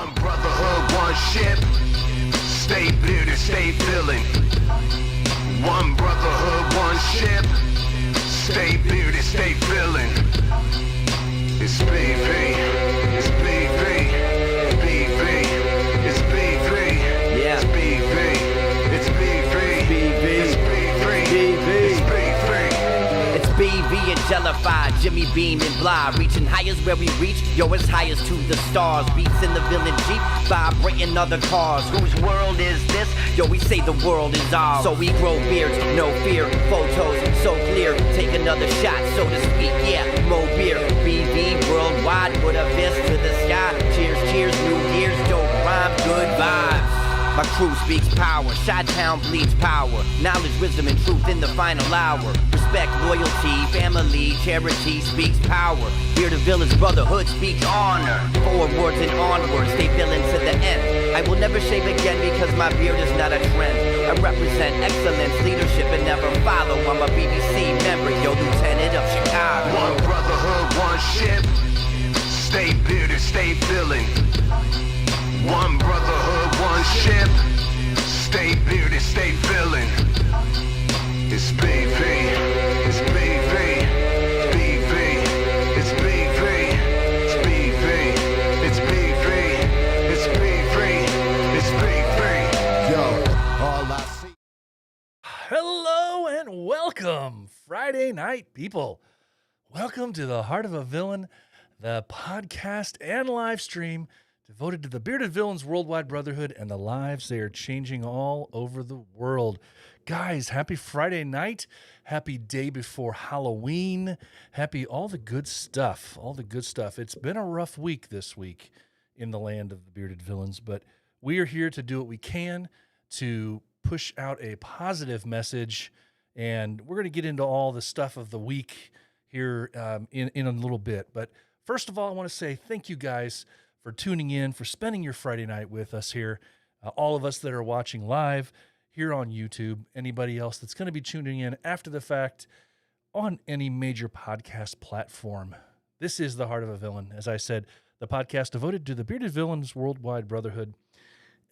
One brotherhood, one ship. Stay bearded, stay feeling. One brotherhood, one ship. Stay bearded, stay feeling. It's BV. It's BV. BV. It's BV. Yeah. It's BV. It's BV. BV. It's BV. BV. It's BV. It's BV and Jelify, Jimmy Beam and Bly, reaching highest where we reach, yo, as high as to the stars. Beats in the villain Jeep, vibrating other cars. Whose world is this? Yo, we say the world is ours. So we grow beards, no fear, photos so clear. Take another shot, so to speak, yeah, more beer. BV worldwide, put a fist to the sky. Cheers, cheers, New Year's, dope rhyme, good vibes. My crew speaks power, Chi-Town bleeds power. Knowledge, wisdom, and truth in the final hour. Respect, loyalty, family, charity speaks power. Bearded Village brotherhood speaks honor. Forwards and onwards, stay villain to the end. I will never shave again because my beard is not a trend. I represent excellence, leadership, and never follow. I'm a BBC member, yo, lieutenant of Chicago. One brotherhood, one ship. Stay bearded, stay feeling. One brotherhood, one ship. Stay bearded, stay feeling. It's BV. It's BV. BV. It's BV. It's BV. It's BV. It's BV. It's BV. Yo, all I see. Hello and welcome, Friday night people. Welcome to the Heart of a Villain, the podcast and live stream devoted to the bearded villains worldwide brotherhood and the lives they are changing all over the world. Guys, happy Friday night. Happy day before Halloween. Happy all the good stuff. All the good stuff. It's been a rough week this week in the land of the bearded villains, but we are here to do what we can to push out a positive message, and we're going to get into all the stuff of the week here in a little bit. But first of all, I want to say thank you guys for tuning in, for spending your Friday night with us here. All of us that are watching live here on YouTube, anybody else that's going to be tuning in after the fact on any major podcast platform. This is The Heart of a Villain. As I said, the podcast devoted to the bearded villains worldwide brotherhood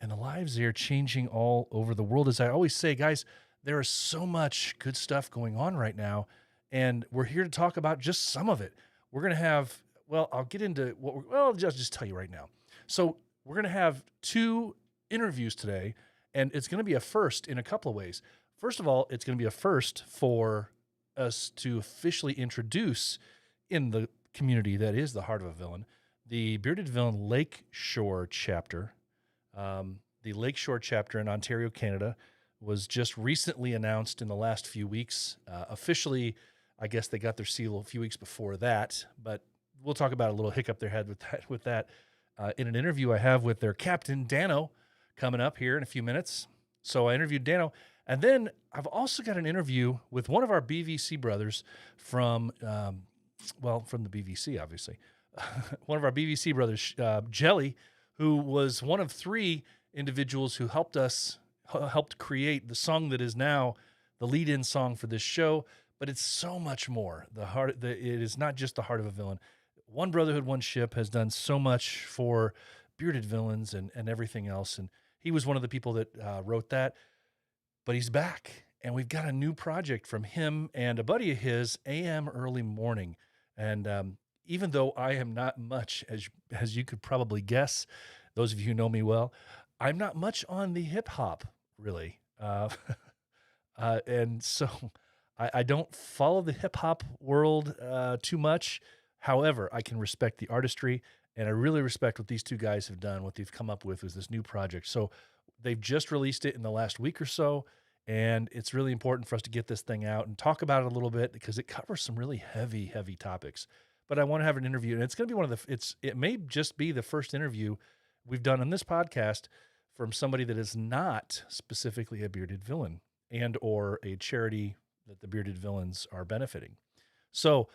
and the lives they are changing all over the world. As I always say, guys, there is so much good stuff going on right now, and we're here to talk about just some of it. We're going to have, well, I'll get into what I'll just tell you right now. So we're going to have two interviews today, and it's going to be a first in a couple of ways. First of all, it's going to be a first for us to officially introduce in the community that is the Heart of a Villain, the Bearded Villain Lakeshore chapter. The Lakeshore chapter in Ontario, Canada, was just recently announced in the last few weeks. Officially, I guess they got their seal a few weeks before that, but we'll talk about a little hiccup they had with that in an interview I have with their captain, Dano, coming up here in a few minutes. So I interviewed Dano, and then I've also got an interview with one of our BVC brothers from the BVC, obviously. One of our BVC brothers, Jelly, who was one of three individuals who helped create the song that is now the lead-in song for this show. But it's so much more. It is not just the Heart of a Villain. One Brotherhood, One Ship has done so much for bearded villains and everything else. And he was one of the people that wrote that. But he's back, and we've got a new project from him and a buddy of his, AM Early Morning. And even though I am not much, as you could probably guess, those of you who know me well, I'm not much on the hip-hop, really. And so I don't follow the hip-hop world too much. However, I can respect the artistry, and I really respect what these two guys have done, what they've come up with this new project. So they've just released it in the last week or so, and it's really important for us to get this thing out and talk about it a little bit because it covers some really heavy, heavy topics. But I want to have an interview, and it's going to be it may just be the first interview we've done on this podcast from somebody that is not specifically a bearded villain and or a charity that the bearded villains are benefiting. So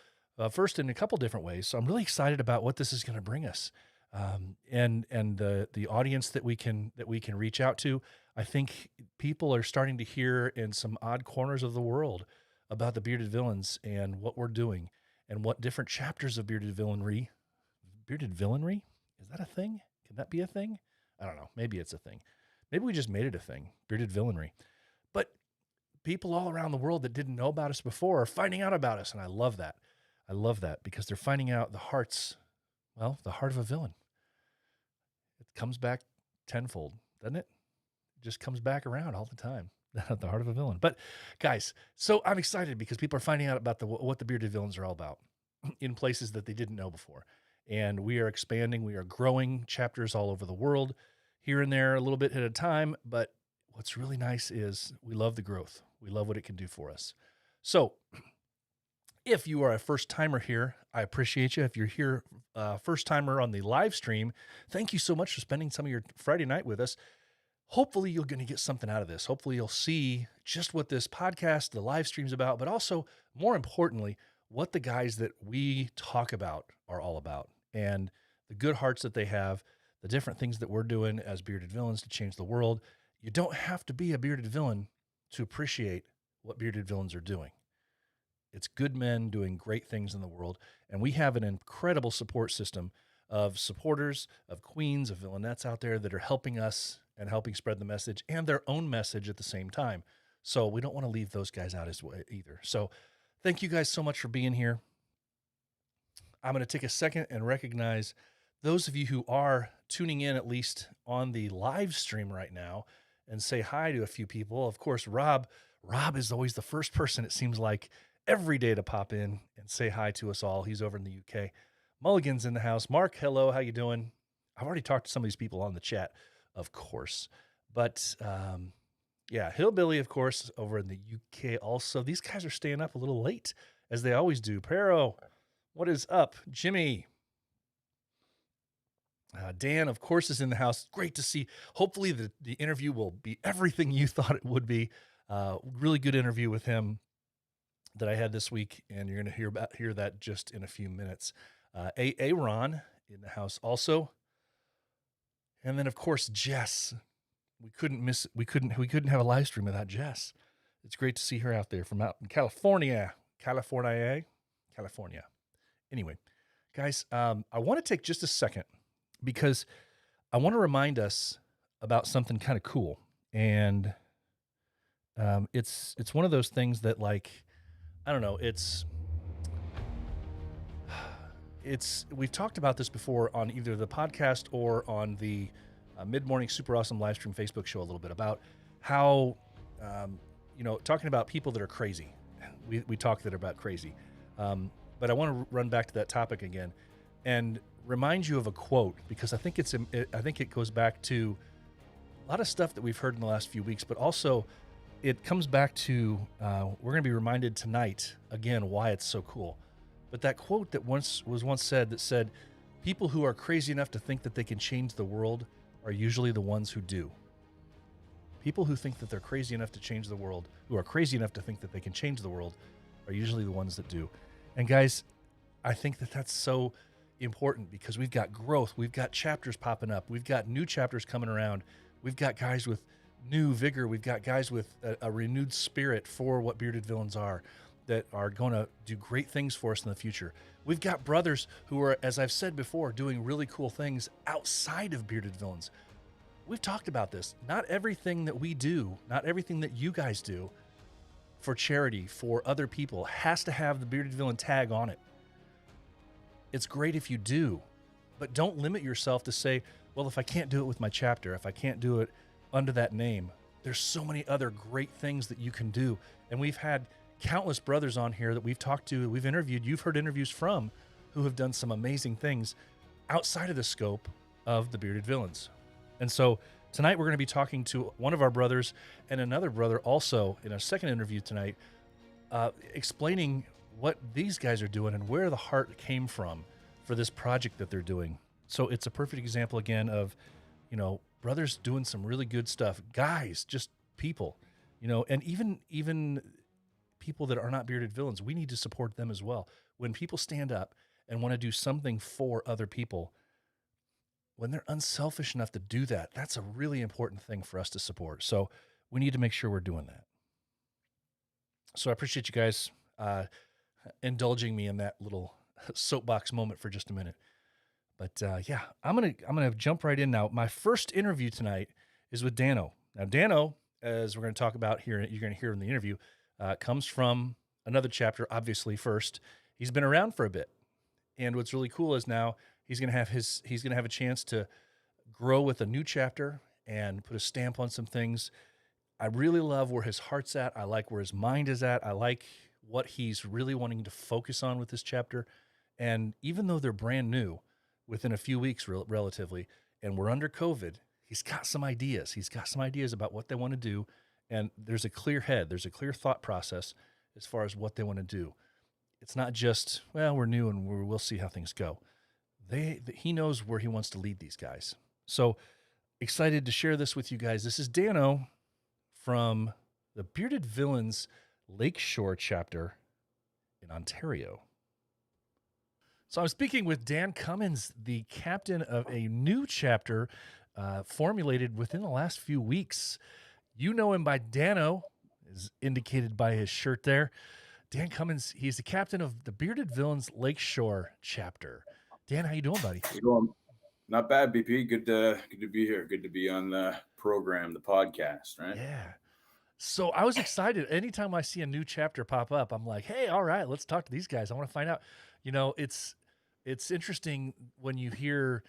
first, in a couple different ways. So I'm really excited about what this is going to bring us, and the audience that we can reach out to. I think people are starting to hear in some odd corners of the world about the bearded villains and what we're doing and what different chapters of bearded villainry. Bearded villainry? Is that a thing? Can that be a thing? I don't know. Maybe it's a thing. Maybe we just made it a thing, bearded villainry. But people all around the world that didn't know about us before are finding out about us, and I love that. I love that because they're finding out the heart of a villain. It comes back tenfold, doesn't it? It just comes back around all the time. The heart of a villain. But guys, so I'm excited because people are finding out about what the bearded villains are all about in places that they didn't know before. And we are expanding, we are growing chapters all over the world, here and there, a little bit at a time. But what's really nice is we love the growth. We love what it can do for us. So if you are a first timer here, I appreciate you. If you're here, first timer on the live stream, thank you so much for spending some of your Friday night with us. Hopefully you're going to get something out of this. Hopefully you'll see just what this podcast, the live stream's about, but also more importantly, what the guys that we talk about are all about and the good hearts that they have, the different things that we're doing as bearded villains to change the world. You don't have to be a bearded villain to appreciate what bearded villains are doing. It's good men doing great things in the world, and we have an incredible support system of supporters, of queens, of villainettes out there that are helping us and helping spread the message and their own message at the same time. So we don't want to leave those guys out as well either. So thank you guys so much for being here. I'm going to take a second and recognize those of you who are tuning in, at least on the live stream right now, and say hi to a few people. Of course, Rob is always the first person, it seems like, every day to pop in and say hi to us all. He's over in the UK. Mulligan's in the house. Mark, hello, how you doing? I've already talked to some of these people on the chat, of course. But yeah, Hillbilly, of course, over in the UK also. These guys are staying up a little late, as they always do. Pero, what is up? Jimmy. Dan, of course, is in the house. Great to see. Hopefully the interview will be everything you thought it would be. Really good interview with him that I had this week, and you're going to hear that just in a few minutes. Ron in the house also. And then, of course, Jess. We couldn't have a live stream without Jess. It's great to see her out there from out in California. Anyway, guys, I want to take just a second because I want to remind us about something kind of cool. And it's one of those things that, like, I don't know, we've talked about this before on either the podcast or on the Mid-Morning Super Awesome live stream Facebook show a little bit about how, talking about people that are crazy. We talk that about crazy. But I want to run back to that topic again and remind you of a quote, because I think it goes back to a lot of stuff that we've heard in the last few weeks, but also it comes back to, we're going to be reminded tonight again why it's so cool. But that quote that was once said, people who are crazy enough to think that they can change the world are usually the ones who do. People who think that they're crazy enough to change the world, who are crazy enough to think that they can change the world, are usually the ones that do. And guys, I think that that's so important because we've got growth. We've got chapters popping up. We've got new chapters coming around. We've got guys with new vigor. We've got guys with a renewed spirit for what bearded villains are that are going to do great things for us in the future. We've got brothers who are, as I've said before, doing really cool things outside of bearded villains. We've talked about this. Not everything that we do, not everything that you guys do for charity, for other people, has to have the bearded villain tag on it. It's great if you do, but don't limit yourself to say, well, if I can't do it with my chapter, if I can't do it under that name, there's so many other great things that you can do. And we've had countless brothers on here that we've talked to, we've interviewed, you've heard interviews from, who have done some amazing things outside of the scope of the bearded villains. And so tonight we're going to be talking to one of our brothers and another brother also in a second interview tonight, explaining what these guys are doing and where the heart came from for this project that they're doing. So it's a perfect example again of, brothers doing some really good stuff, guys, just people, and even people that are not bearded villains, we need to support them as well. When people stand up and want to do something for other people, when they're unselfish enough to do that, that's a really important thing for us to support. So we need to make sure we're doing that. So I appreciate you guys indulging me in that little soapbox moment for just a minute. But yeah, I'm gonna jump right in now. My first interview tonight is with Dano. Now, Dano, as we're going to talk about here, you're going to hear in the interview, comes from another chapter. Obviously, first he's been around for a bit, and what's really cool is now he's going to have a chance to grow with a new chapter and put a stamp on some things. I really love where his heart's at. I like where his mind is at. I like what he's really wanting to focus on with this chapter. And even though they're brand new, within a few weeks relatively, and we're under COVID, he's got some ideas. He's got some ideas about what they want to do. And there's a clear head. There's a clear thought process as far as what they want to do. It's not just, well, we're new and we'll see how things go. He knows where he wants to lead these guys. So excited to share this with you guys. This is Dano from the Bearded Villains Lakeshore chapter in Ontario. So I'm speaking with Dan Cummins, the captain of a new chapter formulated within the last few weeks. You know him by Dano, is indicated by his shirt there. Dan Cummins, he's the captain of the Bearded Villains Lakeshore chapter. Dan, how you doing, buddy? Not bad, BP. Good to be here. Good to be on the program, the podcast, right? Yeah. So I was excited. Anytime I see a new chapter pop up, I'm like, hey, all right, let's talk to these guys. I want to find out. You know, it's interesting when you hear,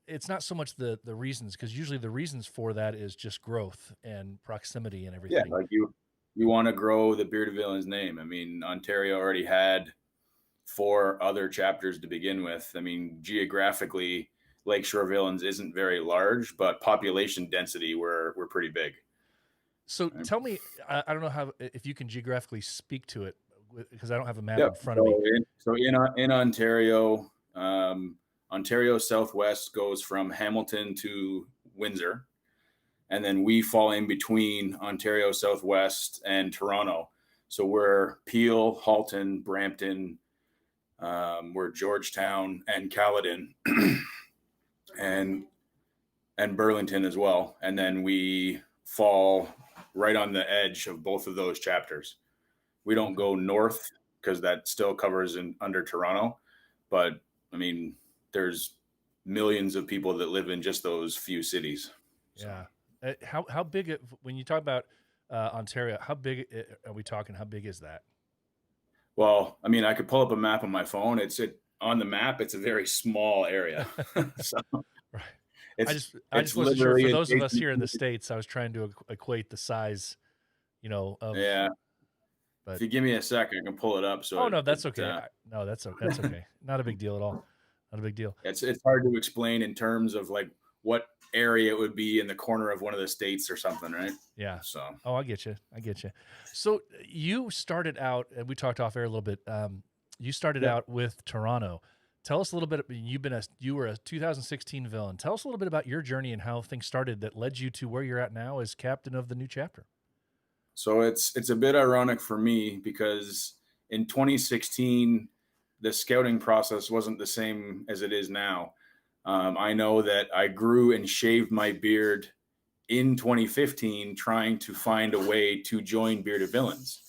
it's not so much the reasons, because usually the reasons for that is just growth and proximity and everything. Yeah, like you want to grow the Bearded Villains name. I mean, Ontario already had 4 other chapters to begin with. I mean, geographically, Lakeshore Villains isn't very large, but population density we're pretty big. So tell me, I don't know if you can geographically speak to it, because I don't have a map in front of me. So in Ontario, Ontario Southwest goes from Hamilton to Windsor, and then we fall in between Ontario Southwest and Toronto. So we're Peel, Halton, Brampton, we're Georgetown and Caledon, and Burlington as well. And then we fall right on the edge of both of those chapters. We don't go north because that still covers under Toronto, but I mean, there's millions of people that live in just those few cities. Yeah. How big, when you talk about Ontario, how big are we talking? How big is that? Well, I mean, I could pull up a map on my phone. On the map, it's a very small area. So right. I just wasn't sure, for those of us here in the States, I was trying to equate the size, of. Yeah. But if you give me a sec, I can pull it up. So no, that's okay. No, that's okay. Not a big deal at all. Not a big deal. It's hard to explain in terms of like what area it would be in the corner of one of the states or something, right? Yeah. So. Oh, I get you. So you started out, and we talked off air a little bit. You started out with Toronto. Tell us a little bit. You were a 2016 villain. Tell us a little bit about your journey and how things started that led you to where you're at now as captain of the new chapter. So it's a bit ironic for me because in 2016, the scouting process wasn't the same as it is now. I know that I grew and shaved my beard in 2015 trying to find a way to join Bearded Villains.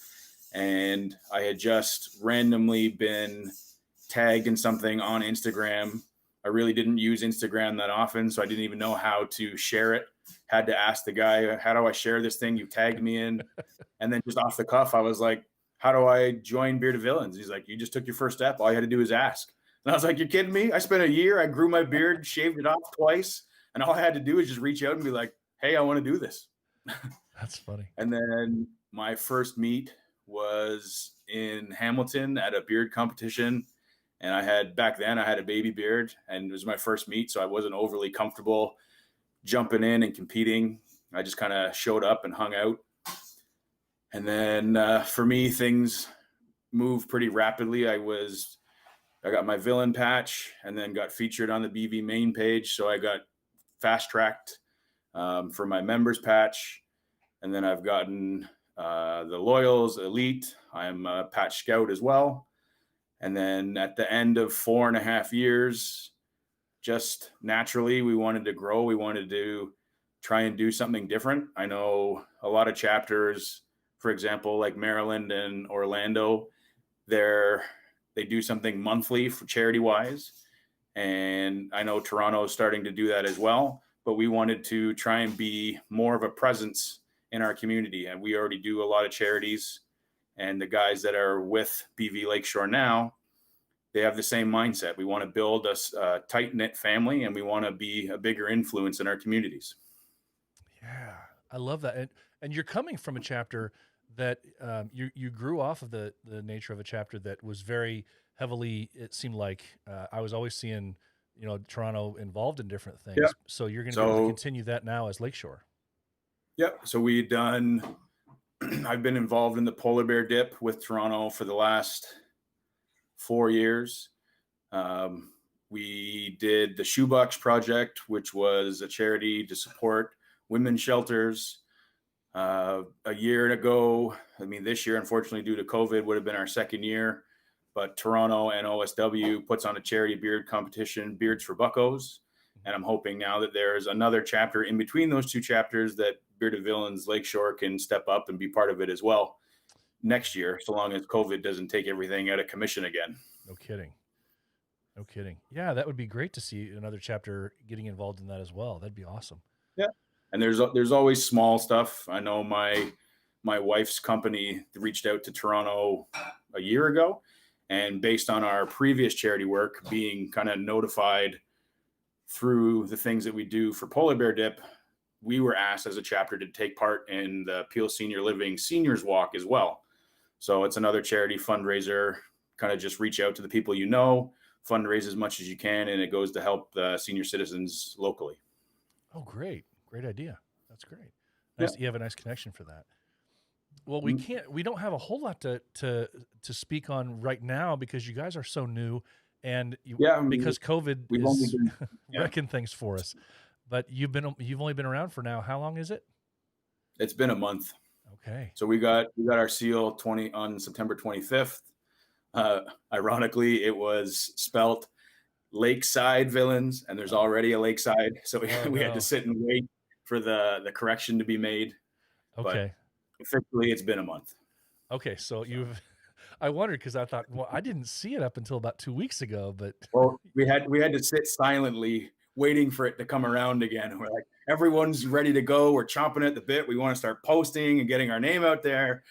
And I had just randomly been tagged in something on Instagram. I really didn't use Instagram that often, so I didn't even know how to share it. Had to ask the guy, how do I share this thing you tagged me in? And then just off the cuff, I was like, how do I join Bearded Villains? He's like, you just took your first step. All you had to do is ask. And I was like, you're kidding me? I spent a year, I grew my beard, shaved it off twice. And all I had to do is just reach out and be like, hey, I want to do this. That's funny. And then my first meet was in Hamilton at a beard competition. And back then I had a baby beard and it was my first meet. So I wasn't overly comfortable jumping in and competing. I just kind of showed up and hung out. And then for me, things moved pretty rapidly. I got my villain patch and then got featured on the BV main page. So I got fast tracked for my members patch. And then I've gotten the Loyals Elite. I'm a patch scout as well. And then at the end of 4.5 years, just naturally, we wanted to grow. We wanted to try and do something different. I know a lot of chapters, for example, like Maryland and Orlando, they do something monthly for charity wise. And I know Toronto is starting to do that as well, but we wanted to try and be more of a presence in our community. And we already do a lot of charities, and the guys that are with BV Lakeshore now, they have the same mindset. We want to build a tight-knit family, and we want to be a bigger influence in our communities. Yeah, I love that. And you're coming from a chapter that you grew off of the nature of a chapter that was very heavily, it seemed like I was always seeing, Toronto involved in different things. Yeah. So you're going to be able to continue that now as Lakeshore. Yep. So we've done, I've been involved in the polar bear dip with Toronto for the last 4 years. We did the Shoebox Project, which was a charity to support women's shelters. A year ago, this year, unfortunately, due to COVID, would have been our second year. But Toronto and OSW puts on a charity beard competition, Beards for Buccos. And I'm hoping now that there's another chapter in between those two chapters that Bearded Villains Lakeshore can step up and be part of it as well next year, so long as COVID doesn't take everything out of commission again. No kidding. No kidding. Yeah, that would be great to see another chapter getting involved in that as well. That'd be awesome. Yeah. And there's always small stuff. I know my wife's company reached out to Toronto a year ago, and based on our previous charity work, being kind of notified through the things that we do for Polar Bear Dip, we were asked as a chapter to take part in the Peel Senior Living Seniors Walk as well. So it's another charity fundraiser, kind of just reach out to the people fundraise as much as you can, and it goes to help the senior citizens locally. Oh, great. Great idea. That's great. Nice. Yeah. You have a nice connection for that. Well, we don't have a whole lot to speak on right now because you guys are so new, and because COVID is wrecking things for us. But you've only been around for now. How long is it? It's been a month. Okay. So we got our seal on September 25th. Ironically, it was spelt Lakeside Villains, and there's already a Lakeside, so we had to sit and wait for the correction to be made. Okay. But officially, it's been a month. Okay, so I wondered because I thought, well, I didn't see it up until about 2 weeks ago, but we had to sit silently waiting for it to come around again. We're like, everyone's ready to go. We're chomping at the bit. We want to start posting and getting our name out there.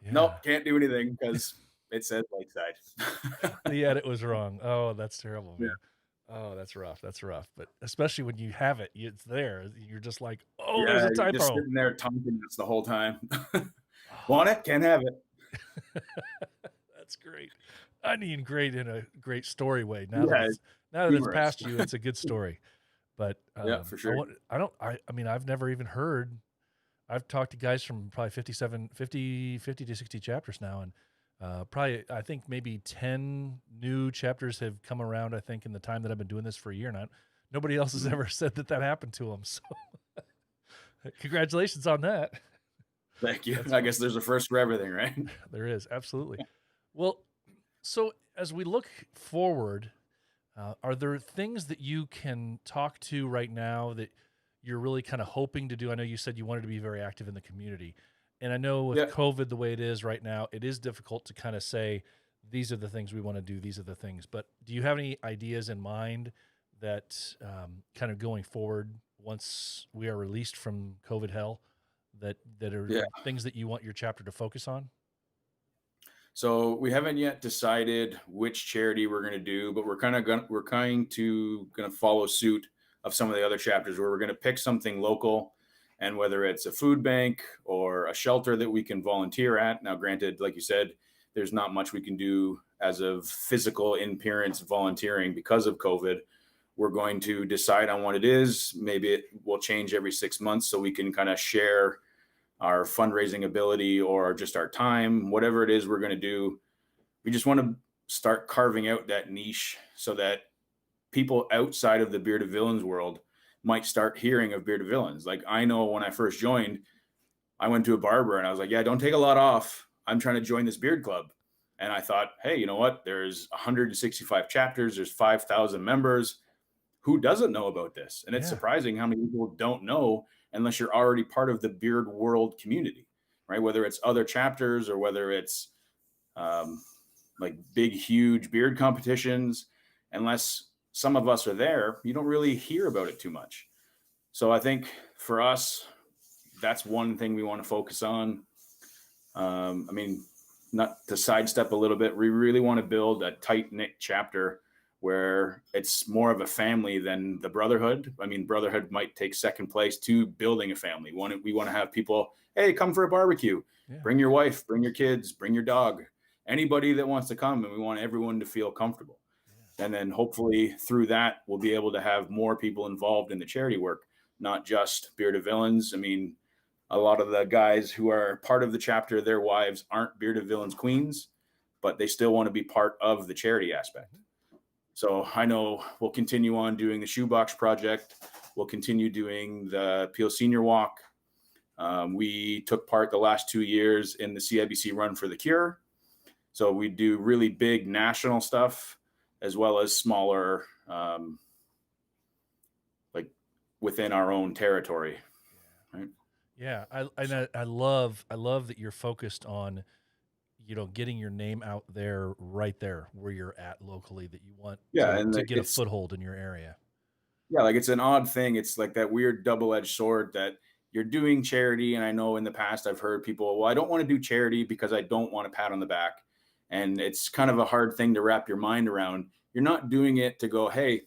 Yeah. Nope, can't do anything because it says Lakeside. The edit was wrong. Oh, that's terrible, man. Yeah. Oh, that's rough. That's rough. But especially when you have it, it's there. You're just like, oh, there's a typo. You're just sitting there taunting us the whole time. Want it? Can't have it. That's great. I mean, great in a great story way. Now that it's past you, it's a good story. But yeah, for sure. I've never even heard. I've talked to guys from probably 50 to 60 chapters now, and probably I think maybe 10 new chapters have come around. I think in the time that I've been doing this for a year now, nobody else has ever said that happened to them. So, congratulations on that. Thank you. I guess there's a first for everything, right? There is, absolutely. Well, so as we look forward, are there things that you can talk to right now that you're really kind of hoping to do? I know you said you wanted to be very active in the community. And I know with COVID the way it is right now, it is difficult to kind of say, these are the things we want to do, these are the things. But do you have any ideas in mind that kind of going forward, once we are released from COVID hell, that are things that you want your chapter to focus on? So we haven't yet decided which charity we're going to do, but we're going to follow suit of some of the other chapters where we're going to pick something local, and whether it's a food bank or a shelter that we can volunteer at. Now, granted, like you said, there's not much we can do as of physical in-appearance volunteering because of COVID. We're going to decide on what it is. Maybe it will change every 6 months so we can kind of share our fundraising ability or just our time, whatever it is we're going to do. We just want to start carving out that niche so that people outside of the Bearded Villains world might start hearing of Bearded Villains. Like, I know when I first joined, I went to a barber and I was like, yeah, don't take a lot off. I'm trying to join this beard club. And I thought, hey, you know what? There's 165 chapters. There's 5,000 members. Who doesn't know about this? And it's surprising how many people don't know unless you're already part of the beard world community, right? Whether it's other chapters or whether it's like big, huge beard competitions, unless some of us are there, you don't really hear about it too much. So I think for us, that's one thing we want to focus on. I mean, not to sidestep a little bit, we really want to build a tight knit chapter where it's more of a family than the brotherhood. I mean, brotherhood might take second place to building a family. We want to have people, hey, come for a barbecue, bring your wife, bring your kids, bring your dog, anybody that wants to come. And we want everyone to feel comfortable. And then hopefully through that, we'll be able to have more people involved in the charity work, not just Bearded Villains. I mean, a lot of the guys who are part of the chapter, their wives aren't Bearded Villains queens, but they still want to be part of the charity aspect. So I know we'll continue on doing the shoebox project. We'll continue doing the Peel Senior Walk. We took part the last 2 years in the CIBC Run for the Cure. So we do really big national stuff as well as smaller, like within our own territory. Right? Yeah, I love that you're focused on, getting your name out there, right there where you're at locally, that you want to get a foothold in your area. Yeah, like it's an odd thing. It's like that weird double-edged sword that you're doing charity. And I know in the past I've heard people, well, I don't want to do charity because I don't want a pat on the back. And it's kind of a hard thing to wrap your mind around. You're not doing it to go, hey,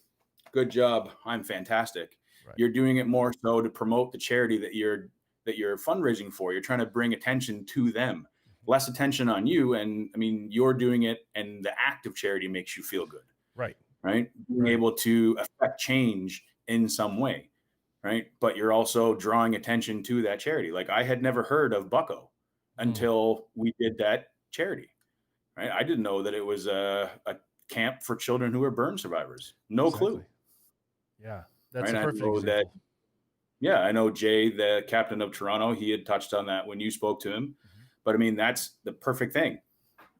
good job, I'm fantastic. Right. You're doing it more so to promote the charity that you're fundraising for. You're trying to bring attention to them, less attention on you. And I mean, you're doing it, and the act of charity makes you feel good. Right. Right. Being able to affect change in some way. Right. But you're also drawing attention to that charity. Like I had never heard of Bucko until we did that charity. Right. I didn't know that it was a camp for children who are burn survivors. No clue. Yeah. That's a perfect example. I know Jay, the captain of Toronto, he had touched on that when you spoke to him. But I mean, that's the perfect thing.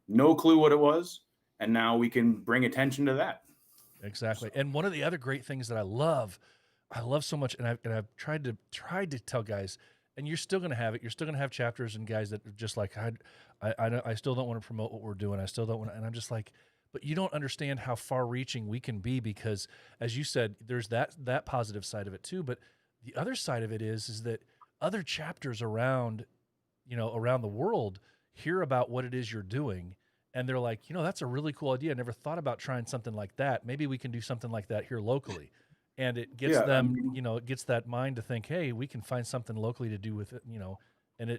No clue what it was. And now we can bring attention to that. Exactly. And one of the other great things that I love so much, and I've tried to tell guys, and you're still going to have it. You're still going to have chapters and guys that are just like, I still don't want to promote what we're doing. I still don't want to, and I'm just like, but you don't understand how far reaching we can be, because as you said, there's that positive side of it too. But the other side of it is that other chapters around the world hear about what it is you're doing. And they're like, that's a really cool idea. I never thought about trying something like that. Maybe we can do something like that here locally. And it gets them, it gets that mind to think, hey, we can find something locally to do with it, and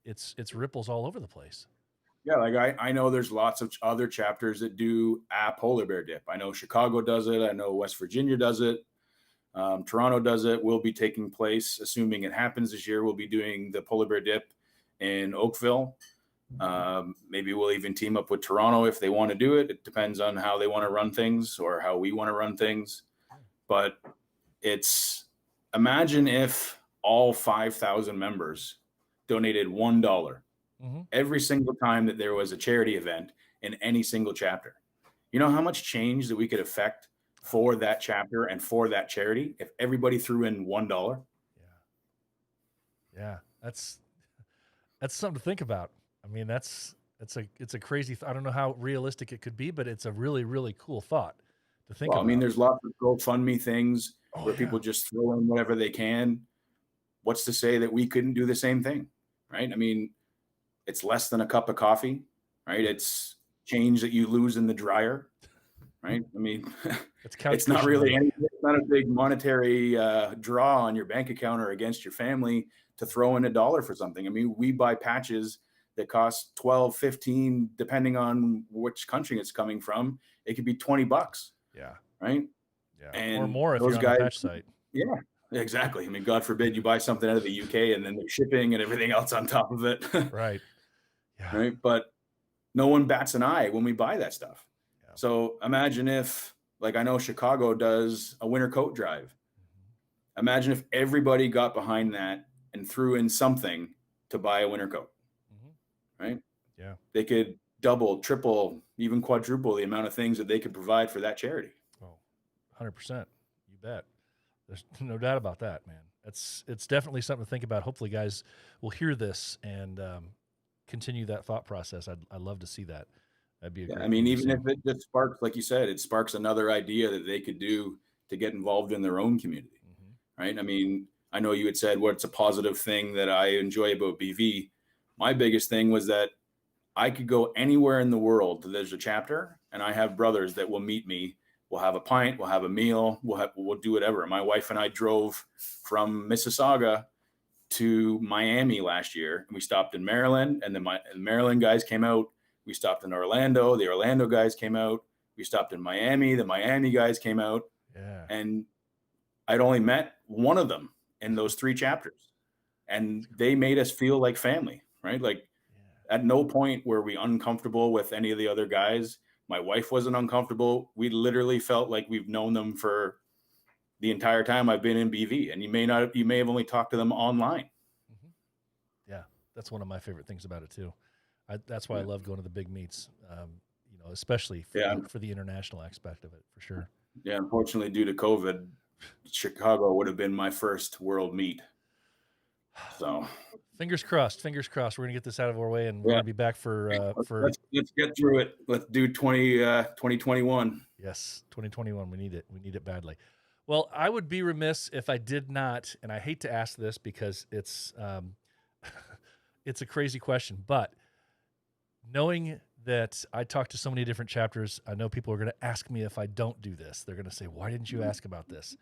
it's ripples all over the place. Yeah, like I know there's lots of other chapters that do a polar bear dip. I know Chicago does it. I know West Virginia does it. Toronto does it. Will be taking place, assuming it happens this year. We'll be doing the polar bear dip in Oakville. Maybe we'll even team up with Toronto if they want to do it. It depends on how they want to run things or how we want to run things. But imagine if all 5,000 members donated $1 every single time that there was a charity event in any single chapter. You know how much change that we could affect for that chapter and for that charity if everybody threw in $1? Yeah, that's something to think about. I mean, it's a crazy. I don't know how realistic it could be, but it's a really, really cool thought to think about. I mean, there's lots of GoFundMe things where people just throw in whatever they can. What's to say that we couldn't do the same thing, right? I mean, it's less than a cup of coffee, right? It's change that you lose in the dryer, right? I mean, it's not really it's not a big monetary draw on your bank account or against your family to throw in $1 for something. I mean, we buy patches that cost 12, 15, depending on which country it's coming from. It could be $20. Yeah. Right. Yeah. And or more if you're on a patch site. Yeah, exactly. I mean, God forbid you buy something out of the UK and then the shipping and everything else on top of it. Right. Yeah. Right. But no one bats an eye when we buy that stuff. Yeah. So imagine if, like, I know Chicago does a winter coat drive. Imagine if everybody got behind that and threw in something to buy a winter coat. Right. Yeah. They could double, triple, even quadruple the amount of things that they could provide for that charity. Oh, 100%. You bet. There's no doubt about that, man. It's definitely something to think about. Hopefully guys will hear this and continue that thought process. I'd love to see that. That'd be a Yeah, great I mean, thing to even see. if it just sparks, like you said, it sparks another idea that they could do to get involved in their own community, right? I mean, I know you had said what's a positive thing that I enjoy about BV. My biggest thing was that I could go anywhere in the world. There's a chapter, and I have brothers that will meet me. We'll have a pint, we'll have a meal, we'll do whatever. My wife and I drove from Mississauga to Miami last year, and we stopped in Maryland, and then the Maryland guys came out. We stopped in Orlando. The Orlando guys came out. We stopped in Miami. The Miami guys came out. Yeah. And I'd only met one of them in those 3 chapters. And they made us feel like family, right? Like at no point were we uncomfortable with any of the other guys. My wife wasn't uncomfortable. We literally felt like we've known them for the entire time I've been in BV. And you may have only talked to them online. Yeah. That's one of my favorite things about it too. That's why I love going to the big meets, especially for the international aspect of it, for sure. Yeah, unfortunately, due to COVID, Chicago would have been my first world meet. So fingers crossed. We're going to get this out of our way, and we're going to be back for. Let's get through it. Let's do 2021. Yes, 2021. We need it. We need it badly. Well, I would be remiss if I did not, and I hate to ask this because it's it's a crazy question, but knowing that I talked to so many different chapters, I know people are going to ask me if I don't do this. They're going to say, "Why didn't you ask about this?"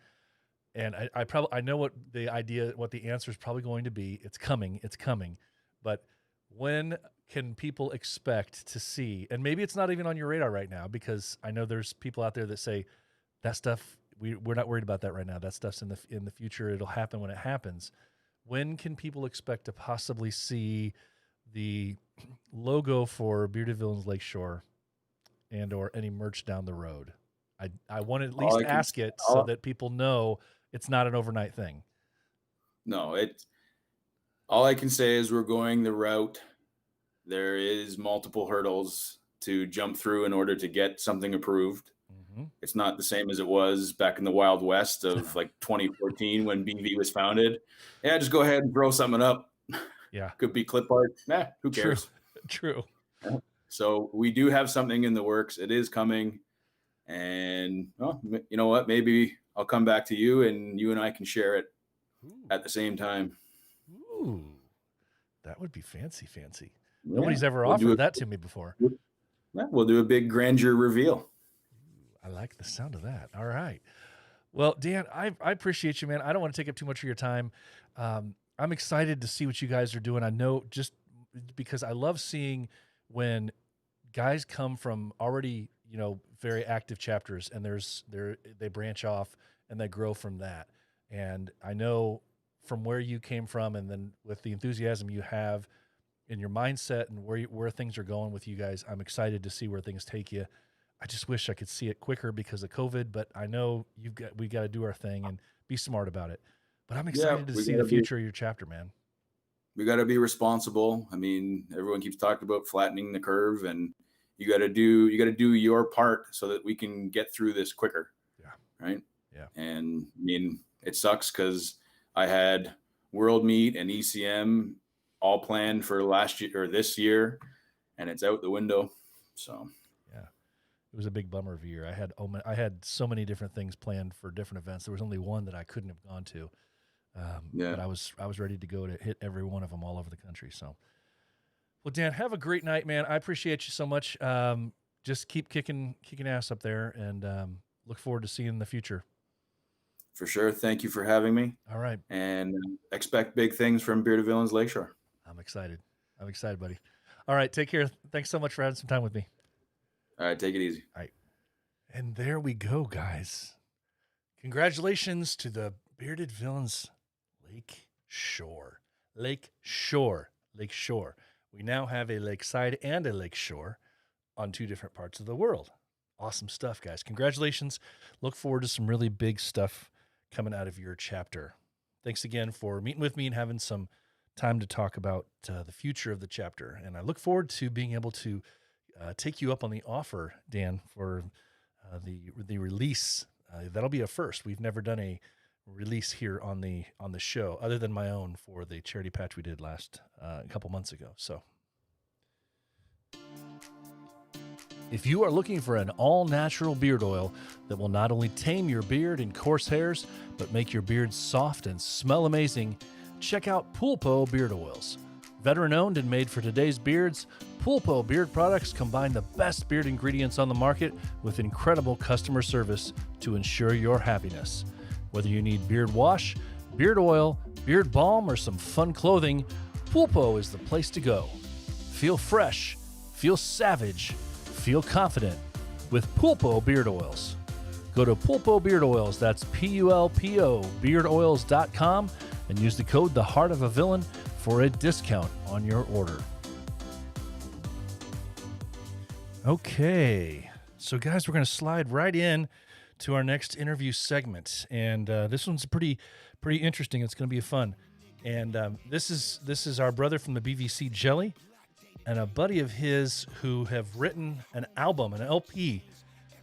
And I know what the answer is probably going to be. It's coming. But when can people expect to see? And maybe it's not even on your radar right now, because I know there's people out there that say that stuff we're not worried about that right now. That stuff's in the future. It'll happen when it happens. When can people expect to possibly see the logo for Bearded Villains Lakeshore and or any merch down the road? I want to at least ask it so that people know it's not an overnight thing. No, all I can say is we're going the route. There is multiple hurdles to jump through in order to get something approved. It's not the same as it was back in the Wild West of like 2014 when BV was founded. Yeah, just go ahead and throw something up. Yeah. Could be clip art. Who cares? True. So we do have something in the works. It is coming. And you know what? Maybe I'll come back to you and you and I can share it at the same time. Ooh, that would be fancy. Nobody's ever offered that to me before. We'll do a big grandeur reveal. I like the sound of that. All right. Well, Dan, I appreciate you, man. I don't want to take up too much of your time. I'm excited to see what you guys are doing. I know, just because I love seeing when guys come from already, very active chapters, and they branch off and they grow from that. And I know from where you came from, and then with the enthusiasm you have in your mindset and where things are going with you guys, I'm excited to see where things take you. I just wish I could see it quicker because of COVID, but I know we got to do our thing and be smart about it. But I'm excited to see the future of your chapter, man. We got to be responsible. I mean, everyone keeps talking about flattening the curve, and you got to do your part so that we can get through this quicker. Yeah. Right. Yeah. And I mean, it sucks because I had World Meet and ECM all planned for last year or this year, and it's out the window. So. It was a big bummer of a year. I had so many different things planned for different events. There was only one that I couldn't have gone to. But I was ready to go to hit every one of them all over the country. So, well, Dan, have a great night, man. I appreciate you so much. Just keep kicking ass up there, and look forward to seeing the future. For sure. Thank you for having me. All right. And expect big things from Bearded Villains Lakeshore. I'm excited, buddy. All right. Take care. Thanks so much for having some time with me. All right, take it easy. All right. And there we go, guys. Congratulations to the Bearded Villains Lakeshore. We now have a lakeside and a lakeshore on 2 different parts of the world. Awesome stuff, guys. Congratulations. Look forward to some really big stuff coming out of your chapter. Thanks again for meeting with me and having some time to talk about the future of the chapter. And I look forward to being able to take you up on the offer, Dan, for the release. That'll be a first. We've never done a release here on the show, other than my own for the charity patch we did a couple months ago. So If you are looking for an all-natural beard oil that will not only tame your beard and coarse hairs, but make your beard soft and smell amazing, check out Pulpo Beard Oils. Veteran-owned and made for today's beards, Pulpo beard products combine the best beard ingredients on the market with incredible customer service to ensure your happiness. Whether you need beard wash, beard oil, beard balm, or some fun clothing, Pulpo is the place to go. Feel fresh, feel savage, feel confident with Pulpo Beard Oils. Go to Pulpo Beard Oils, that's Pulpo beardoils.com, and use the code The Heart of a Villain for a discount on your order. Okay, so guys, we're going to slide right in to our next interview segment, and this one's pretty interesting. It's going to be fun, and this is our brother from the BVC, Jelly, and a buddy of his who have written an album, an LP,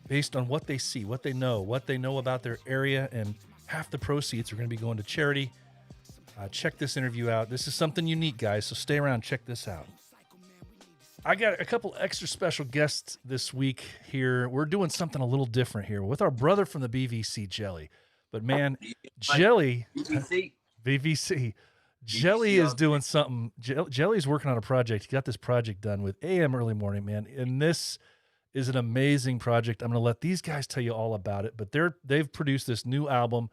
based on what they see, what they know about their area, and half the proceeds are going to be going to charity. Check this interview out. This is something unique, guys, so stay around, check this out. I got a couple extra special guests this week here. We're doing something a little different here with our brother from the BVC, Jelly. But man, Jelly, BVC. Jelly is doing something. Jelly's working on a project. He got this project done with AM Early Morning, man. And this is an amazing project. I'm going to let these guys tell you all about it. But they've produced this new album.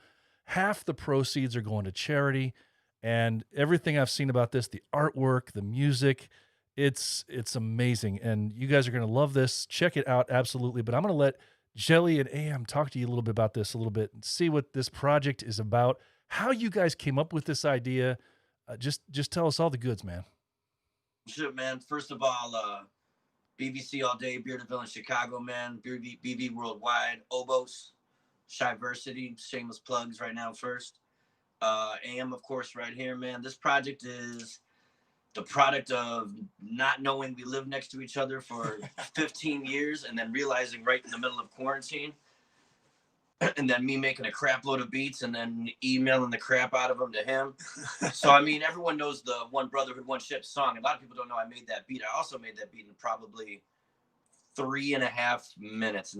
Half the proceeds are going to charity. And everything I've seen about this, the artwork, the music, it's amazing. And you guys are going to love this. Check it out, absolutely. But I'm going to let Jelly and AM talk to you a little bit about this a little bit and see what this project is about, how you guys came up with this idea. Just tell us all the goods, man. Sure, man. First of all, BVC all day, Bearded Villain Chicago, man. BV worldwide, Obos, Shiversity, shameless plugs right now first. AM, of course, right here, man. This project is the product of not knowing we lived next to each other for 15 years and then realizing right in the middle of quarantine, and then me making a crap load of beats and then emailing the crap out of them to him. So, I mean, everyone knows the One Brotherhood, One Ship song. A lot of people don't know I made that beat. I also made that beat in probably 3.5 minutes,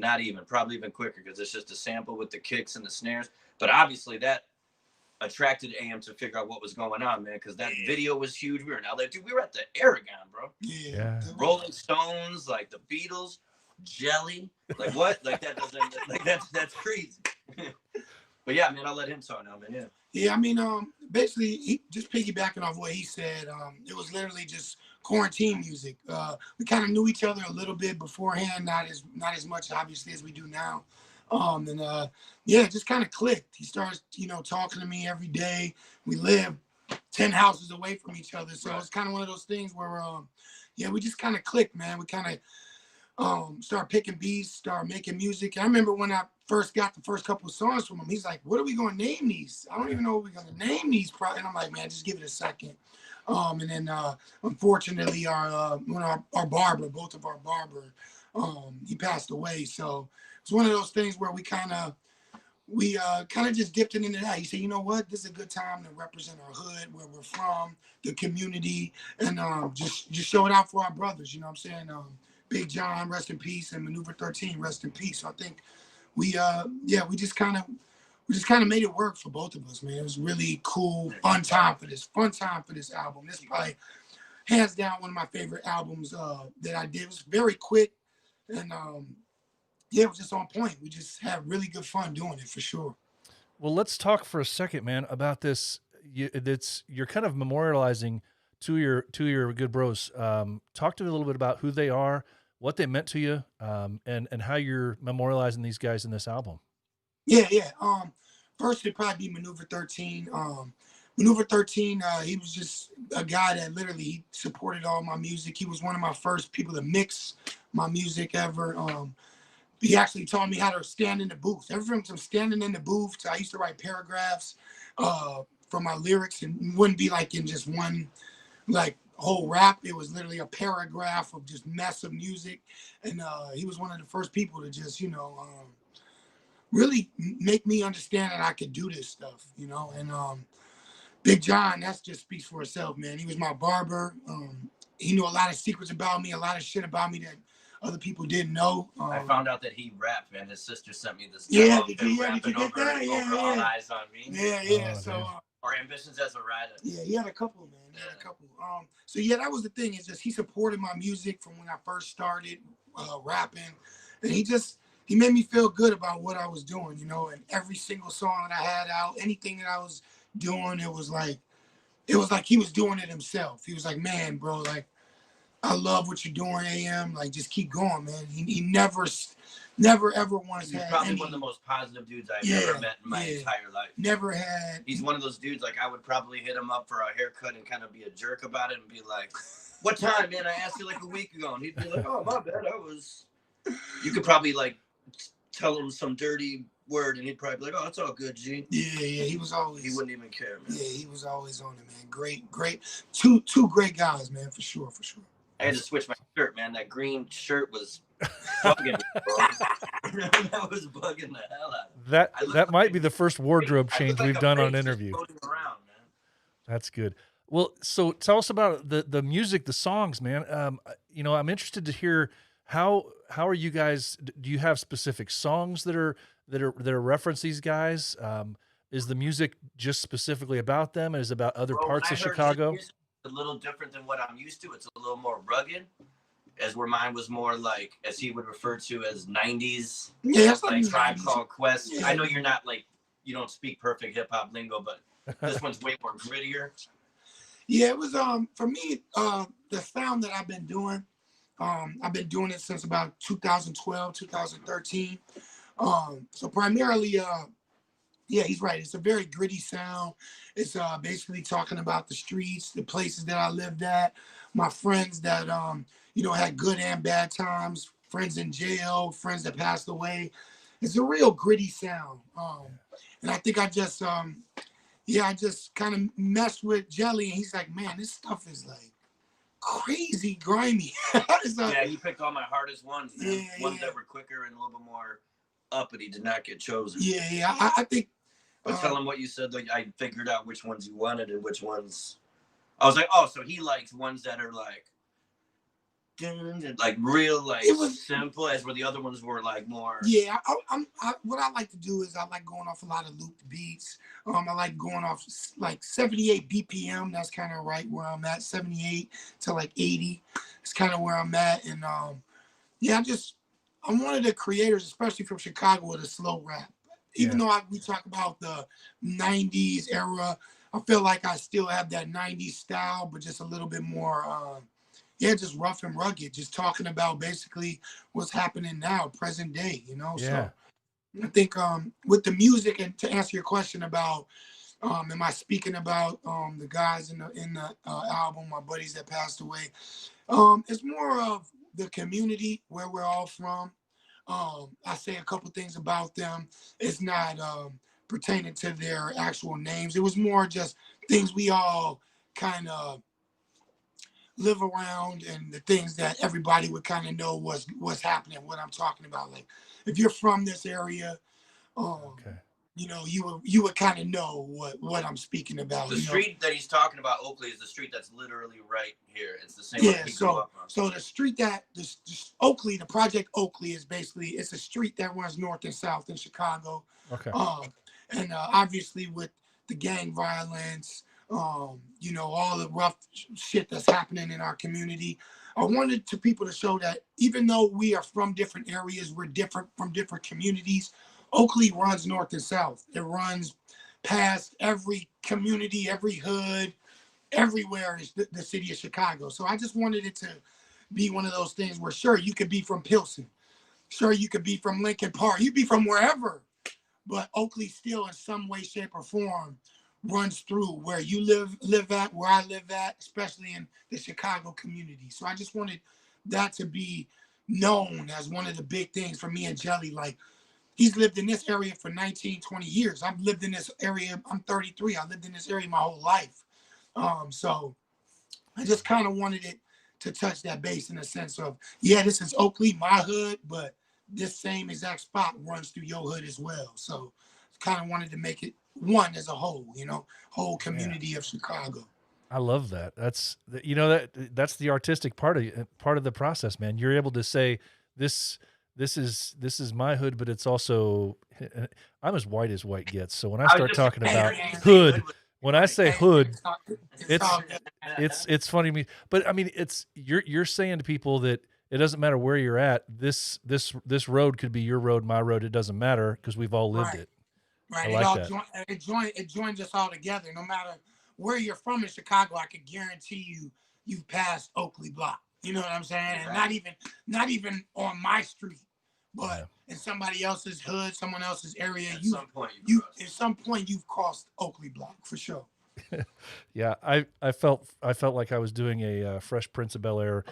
probably even quicker, because it's just a sample with the kicks and the snares. But obviously that attracted AM to figure out what was going on, man, because that video was huge. We were in LA. Dude, we were at the Aragon, bro. Yeah. Rolling Stones, like the Beatles, Jelly. Like what? Like that doesn't, like that's crazy. But yeah, man, I'll let him talk now, man. Yeah. Yeah, I mean, basically, just piggybacking off what he said, it was literally just quarantine music. We kind of knew each other a little bit beforehand, not as much obviously as we do now. Yeah, it just kind of clicked. He starts, talking to me every day. We live 10 houses away from each other, so it's kind of one of those things where, we just kind of clicked, man. We kind of start picking beats, start making music. I remember when I first got the first couple of songs from him, he's like, what are we going to name these? I don't even know what we're going to name these. And I'm like, man, just give it a second. And then unfortunately, our barber, both of our barber, he passed away. So it's one of those things where we kind of just dipped it into that. He said, you know what, this is a good time to represent our hood, where we're from, the community, and just show it out for our brothers. You know what I'm saying? Big John, rest in peace, and Maneuver 13, rest in peace. So I think we just kind of made it work for both of us, man. It was really cool, fun time for this album. This is probably hands down one of my favorite albums that I did. It was very quick, and it was just on point. We just had really good fun doing it, for sure. Well, let's talk for a second, man, about this. You're kind of memorializing to your good bros. Talk to me a little bit about who they are, what they meant to you, and how you're memorializing these guys in this album. Yeah. First, it'd probably be Maneuver 13. Maneuver 13, he was just a guy that literally he supported all my music. He was one of my first people to mix my music ever. He actually taught me how to stand in the booth. Everything from standing in the booth to I used to write paragraphs for my lyrics, and it wouldn't be like in just one whole rap. It was literally a paragraph of just mess of music. And he was one of the first people to just, really make me understand that I could do this stuff, and Big John, that just speaks for itself, man. He was my barber. He knew a lot of secrets about me, a lot of shit about me that other people didn't know. I found out that he rapped, man. His sister sent me this Yeah, demo of did him you rapping get over, that? Yeah, over All yeah. Eyes on Me. Yeah. Oh, So damn. Or Ambitions as a Rider. yeah, he had a couple, man. He had a couple. So yeah, that was the thing. Is just he supported my music from when I first started rapping, and he made me feel good about what I was doing, you know. And every single song that I had out, anything that I was doing, it was like he was doing it himself. He was like, man, bro, like, I love what you're doing, AM. Like, just keep going, man. He never ever once He's had probably any, one of the most positive dudes I've Yeah, ever met in my yeah. entire life. never had. He's one of those dudes, like, I would probably hit him up for a haircut and kind of be a jerk about it and be like, what time, man? I asked you like a week ago. And he'd be like, oh, my bad. You could probably, like, tell him some dirty word and he'd probably be like, oh, it's all good, G. Yeah. He was always. He wouldn't even care, man. Yeah, he was always on it, man. Great. Two great guys, man, for sure. I had to switch my shirt, man. That green shirt was bugging me, bro. That was bugging the hell out of me. That might be the first wardrobe I change look like we've a done on an face just interview. floating around, man. That's good. Well, so tell us about the music, the songs, man. You know, I'm interested to hear how are you guys? Do you have specific songs that reference these guys? Is the music just specifically about them? Is it about other Bro, parts when of I heard Chicago? his music, it's a little different than what I'm used to. It's a little more rugged, as where mine was more like, as he would refer to as 90s, Yeah, that's like Tribe 90s. Called Quest. Yeah. I know you're not like, you don't speak perfect hip hop lingo, but this one's way more grittier. Yeah, it was for me, the sound that I've been doing it since about 2012, 2013. So primarily, yeah, he's right. It's a very gritty sound. It's basically talking about the streets, the places that I lived at, my friends that you know, had good and bad times, friends in jail, friends that passed away. It's a real gritty sound. And I think I just kind of messed with Jelly, and he's like, man, this stuff is like crazy grimy. Yeah, he picked all my hardest ones, man. Ones Yeah. that were quicker and a little bit more uppity did not get chosen. Yeah. I think. But tell him what you said. Like, I figured out which ones you wanted and which ones. I was like, oh, so he likes ones that are like real, like simple, as where the other ones were like more. Yeah, what I like to do is I like going off a lot of looped beats. I like going off like 78 BPM. That's kind of right where I'm at. 78 to like 80. It's kind of where I'm at. And yeah, I'm one of the creators, especially from Chicago, with a slow rap. Even though we talk about the 90s era, I feel like I still have that 90s style, but just a little bit more, just rough and rugged, just talking about basically what's happening now, present day, you know? Yeah. So I think with the music, and to answer your question about, am I speaking about the guys in the album, my buddies that passed away, it's more of the community where we're all from. I say a couple things about them. It's not pertaining to their actual names. It was more just things we all kind of live around, and the things that everybody would kind of know what's happening, what I'm talking about. Like, if you're from this area, Okay. you know, you would kind of know what I'm speaking about. The you know? street that he's talking about, Oakley, is the street that's literally right here. It's the same. Yeah, he grew up on. so the street that Oakley, the project Oakley, is basically, it's a street that runs north and south in Chicago. Okay. And obviously with the gang violence, you know, all the rough shit that's happening in our community, I wanted people to show that even though we are from different areas, we're different from different communities. Oakley runs north and south. It runs past every community, every hood, everywhere is the city of Chicago. So I just wanted it to be one of those things where, sure, you could be from Pilsen. Sure, you could be from Lincoln Park. You'd be from wherever. But Oakley still, in some way, shape, or form, runs through where you live at, where I live at, especially in the Chicago community. So I just wanted that to be known as one of the big things for me and Jelly. Like, he's lived in this area for 19, 20 years. I've lived in this area. I'm 33. I lived in this area my whole life. So I just kind of wanted it to touch that base in a sense of, yeah, this is Oakley, my hood, but this same exact spot runs through your hood as well. So kind of wanted to make it one as a whole, you know, whole community of Chicago. I love that. That's the artistic part of the process, man. You're able to say this is my hood, but it's also I'm as white gets. So when I I was start just talking saying, about man, you say hood, was when I right. say Hey, hood, it's all good. it's funny to me. But I mean, it's you're saying to people that it doesn't matter where you're at. This road could be your road, my road. It doesn't matter because we've all lived Right. it. I Right. like that. It joins us all together. No matter where you're from in Chicago, I could guarantee you've passed Oakley Block. You know what I'm saying? And not even on my street, but in somebody else's hood, someone else's area. At some point you've crossed Oakley Block for sure. Yeah, I felt like I was doing a Fresh Prince of Bel-Air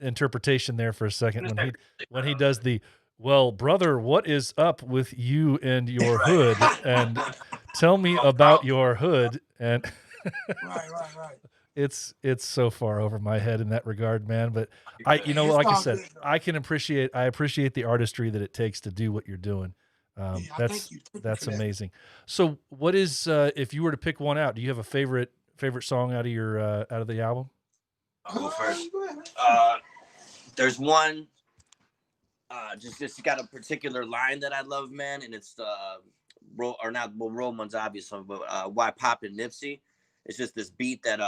interpretation there for a second when he does the, well, brother, what is up with you and your hood, and tell me about your hood, and Right. it's so far over my head in that regard, man. But like I all said, good, though. I appreciate the artistry that it takes to do what you're doing. I thank you. Thank you That's for that. amazing. So what is if you were to pick one out, do you have a favorite song out of your out of the album? I'll go first. Go ahead. There's one. Just got a particular line that I love, man, and it's Roman's obvious one, but Why Pop and Nipsey. It's just this beat that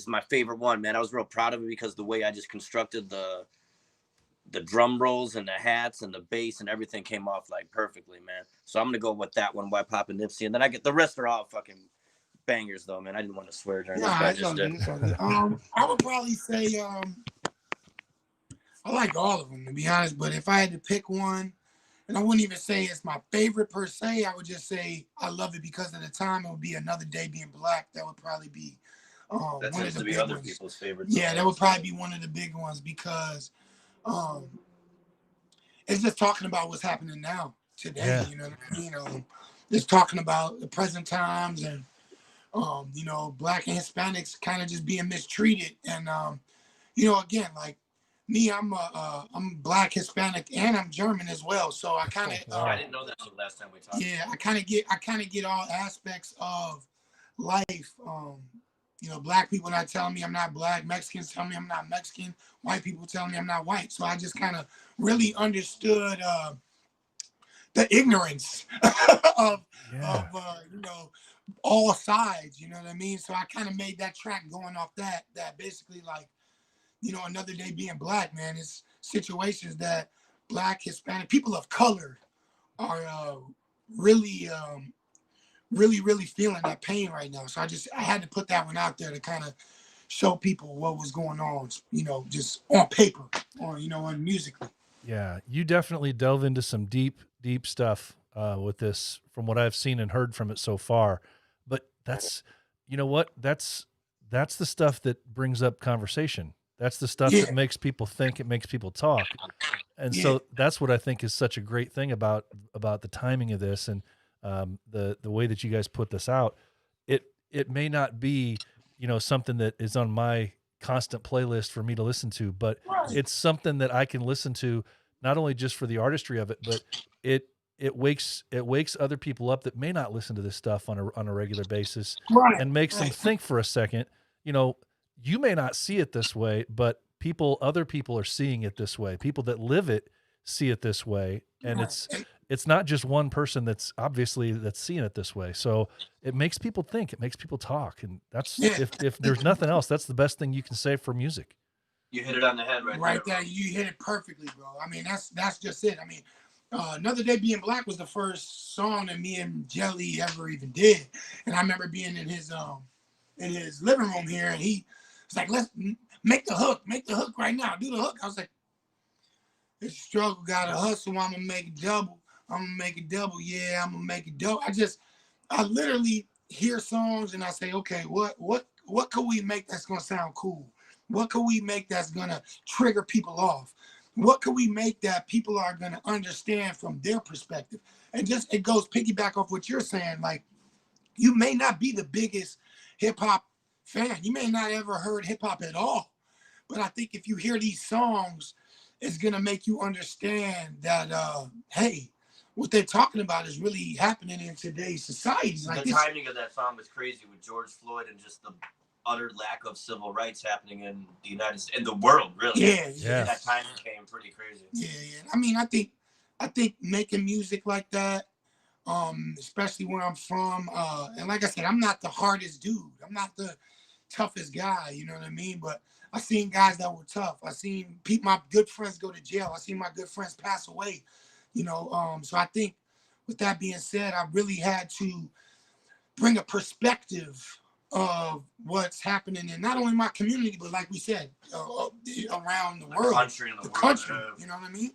my favorite one, man. I was real proud of it because the way I just constructed the drum rolls and the hats and the bass and everything came off like perfectly, man. So I'm gonna go with that one, Why Pop and Nipsey, and then the rest are all fucking bangers, though, man. I didn't want to swear during this, but I just did. I would probably say I like all of them, to be honest. But if I had to pick one, and I wouldn't even say it's my favorite per se, I would just say I love it because of the time. It would be Another Day Being Black. That would probably be That one of tends the to be big other ones. people's favorites. Yeah, that would probably be one of the big ones because it's just talking about what's happening now, today. Yeah. You know what I mean? It's talking about the present times and Black and Hispanics kind of just being mistreated. And again, like me, I'm Black, Hispanic, and I'm German as well. So I kind of I didn't know that the last time we talked. yeah, I kind of get all aspects of life. Black people not telling me I'm not Black, Mexicans tell me I'm not Mexican, white people telling me I'm not white. So I just kind of really understood the ignorance of all sides. You know what I mean? So I kind of made that track going off that basically, like, Another Day Being Black, man, is situations that Black, Hispanic, people of color are really feeling that pain right now. So I had to put that one out there to kind of show people what was going on, just on paper or, on musically. Yeah, you definitely delve into some deep stuff with this from what I've seen and heard from it so far. But that's, that's the stuff that brings up conversation. That's the stuff that makes people think, it makes people talk. And so that's what I think is such a great thing about the timing of this and the way that you guys put this out. It may not be, something that is on my constant playlist for me to listen to, but it's something that I can listen to not only just for the artistry of it, but it wakes other people up that may not listen to this stuff on a regular basis and makes them think for a second. You may not see it this way, but other people are seeing it this way. People that live it see it this way. And it's not just one person that's seeing it this way. So it makes people think, it makes people talk. And that's, if there's nothing else, that's the best thing you can say for music. You hit it on the head right there. You hit it perfectly, bro. I mean, that's just it. I mean, Another Day Being Black was the first song that me and Jelly ever even did. And I remember being in his living room here, and he was like, let's make the hook right now. Do the hook. I was like, this struggle gotta hustle. I'm gonna make it double. Yeah, I'm gonna make it double. I literally hear songs and I say, okay, what could we make that's gonna sound cool? What could we make that's gonna trigger people off? What could we make that people are gonna understand from their perspective? And just it goes piggyback off what you're saying. Like, you may not be the biggest hip hop fan. You may not ever heard hip hop at all. But I think if you hear these songs, it's gonna make you understand that hey, what they're talking about is really happening in today's society. Like the timing of that song was crazy with George Floyd and just the utter lack of civil rights happening in the United States, in the world, really. Yeah. That time came pretty crazy. Yeah. I mean, I think making music like that, especially where I'm from, and like I said, I'm not the hardest dude. I'm not the toughest guy, you know what I mean? But I seen guys that were tough. I seen my good friends go to jail. I seen my good friends pass away, you know. So I think with that being said, I really had to bring a perspective of what's happening in not only my community, but like we said, around the world, country and the country, world. you know what I mean?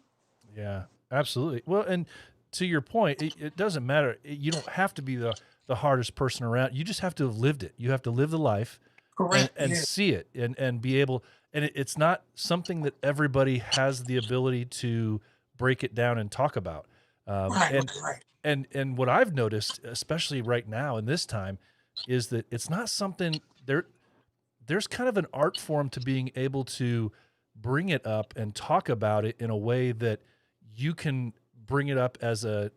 Yeah, absolutely. Well, and to your point, it doesn't matter. You don't have to be the hardest person around. You just have to have lived it. You have to live the life. Correct. And see it and be able, and it's not something that everybody has the ability to break it down and talk about. Right. And what I've noticed, especially right now in this time, is that it's not something there's kind of an art form to being able to bring it up and talk about it in a way that you can bring it up as a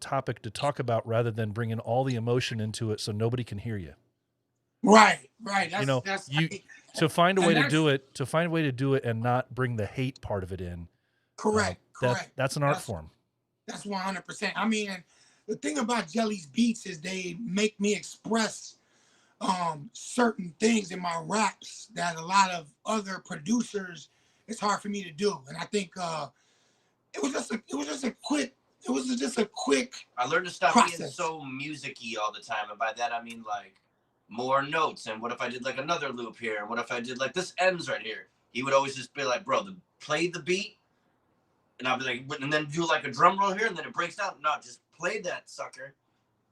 topic to talk about rather than bringing all the emotion into it so nobody can hear you. Right. To find a way to do it and not bring the hate part of it in. Correct. That's an art form. That's 100%. I mean, and the thing about Jelly's beats is they make me express certain things in my raps that a lot of other producers, it's hard for me to do. And I think it was just a quick. I learned to stop process. being so music-y all the time, and by that I mean like more notes. And what if I did like another loop here? And what if I did like this ends right here? He would always just be like, bro, play the beat. And I'll be like, and then do like a drum roll here, and then it breaks down. No, just play that sucker,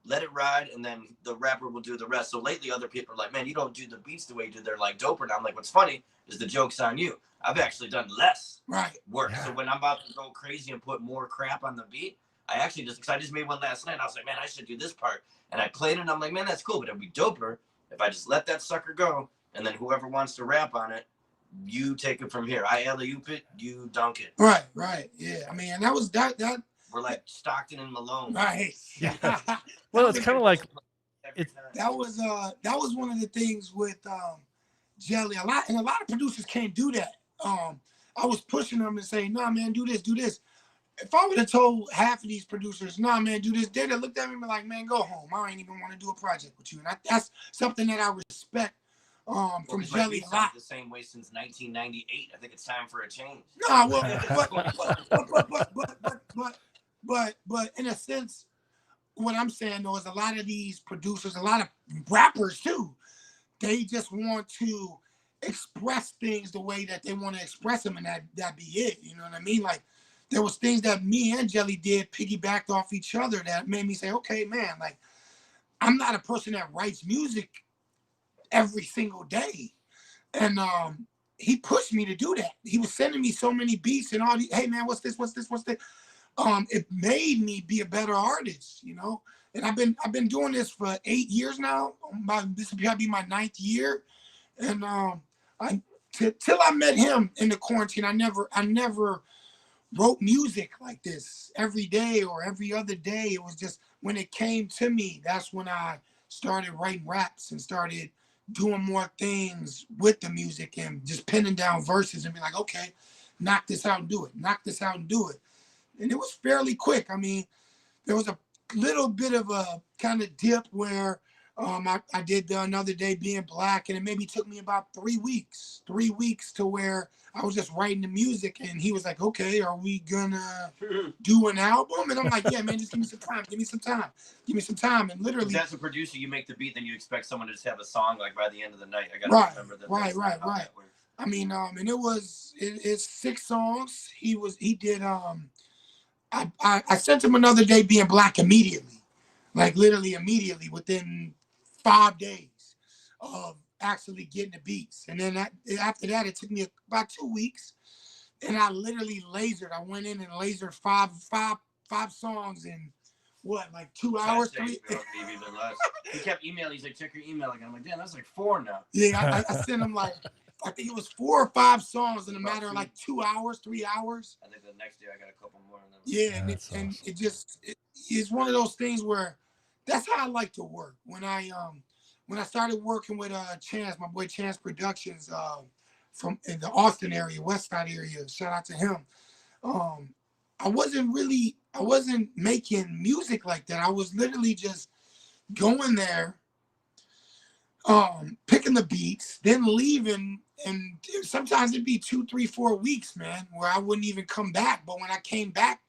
let it ride, and then the rapper will do the rest. So lately, other people are like, man, you don't do the beats the way you do. They're like doper. And I'm like, what's funny is the joke's on you. I've actually done less work. Yeah. So when I'm about to go crazy and put more crap on the beat, I just made one last night. And I was like, man, I should do this part. And I played it, and I'm like, man, that's cool, but it'd be doper if I just let that sucker go, and then whoever wants to rap on it, you take it from here. I alley-oop it, you dunk it. Right. Yeah. I mean, and that was that. We're like Stockton and Malone. Right. Yeah. Well, it's kind of like that was one of the things with Jelly. A lot of producers can't do that. I was pushing them and saying, nah, man, do this. If I would have told half of these producers, nah, man, do this, they'd have looked at me and be like, man, go home. I ain't even want to do a project with you. And that's something that I respect from Jelly a lot. The same way since 1998. I think it's time for a change. Nah, but in a sense, what I'm saying though is a lot of these producers, a lot of rappers too, they just want to express things the way that they want to express them, and that be it. You know what I mean? Like, there was things that me and Jelly did piggybacked off each other that made me say, okay, man, like, I'm not a person that writes music every single day. And he pushed me to do that. He was sending me so many beats and all these, hey man, what's this? It made me be a better artist, you know? And I've been doing this for 8 years now. This will probably be my 9th year. And till I met him in the quarantine, I never wrote music like this every day or every other day. It was just when it came to me, that's when I started writing raps and started doing more things with the music and just penning down verses and be like, okay, knock this out and do it. And it was fairly quick. I mean, there was a little bit of a kind of dip where I did Another Day Being Black, and it maybe took me about 3 weeks to where I was just writing the music, and he was like, okay, are we gonna do an album? And I'm like, yeah, man, just give me some time. And literally, as a producer, you make the beat, then you expect someone to just have a song like by the end of the night. I gotta remember that. Right. I mean, and it's 6 songs. He did I sent him Another Day Being Black immediately, like literally immediately within 5 days of actually getting the beats. And then after that, it took me about 2 weeks, and I literally lasered. I went in and lasered five songs in like 2 hours? Maybe less. He kept emailing. He's like, check your email again. I'm like, damn, that's like 4 now. Yeah, I sent him like I think it was 4 or 5 songs in a matter of like 2 hours, 3 hours. I think the next day I got a couple more. And then Yeah, and it's one of those things where that's how I like to work. When I started working with Chance, my boy Chance Productions, from in the Austin area, West Side area, shout out to him. I wasn't making music like that. I was literally just going there, picking the beats, then leaving, and sometimes it'd be 2, 3, 4 weeks, man, where I wouldn't even come back. But when I came back,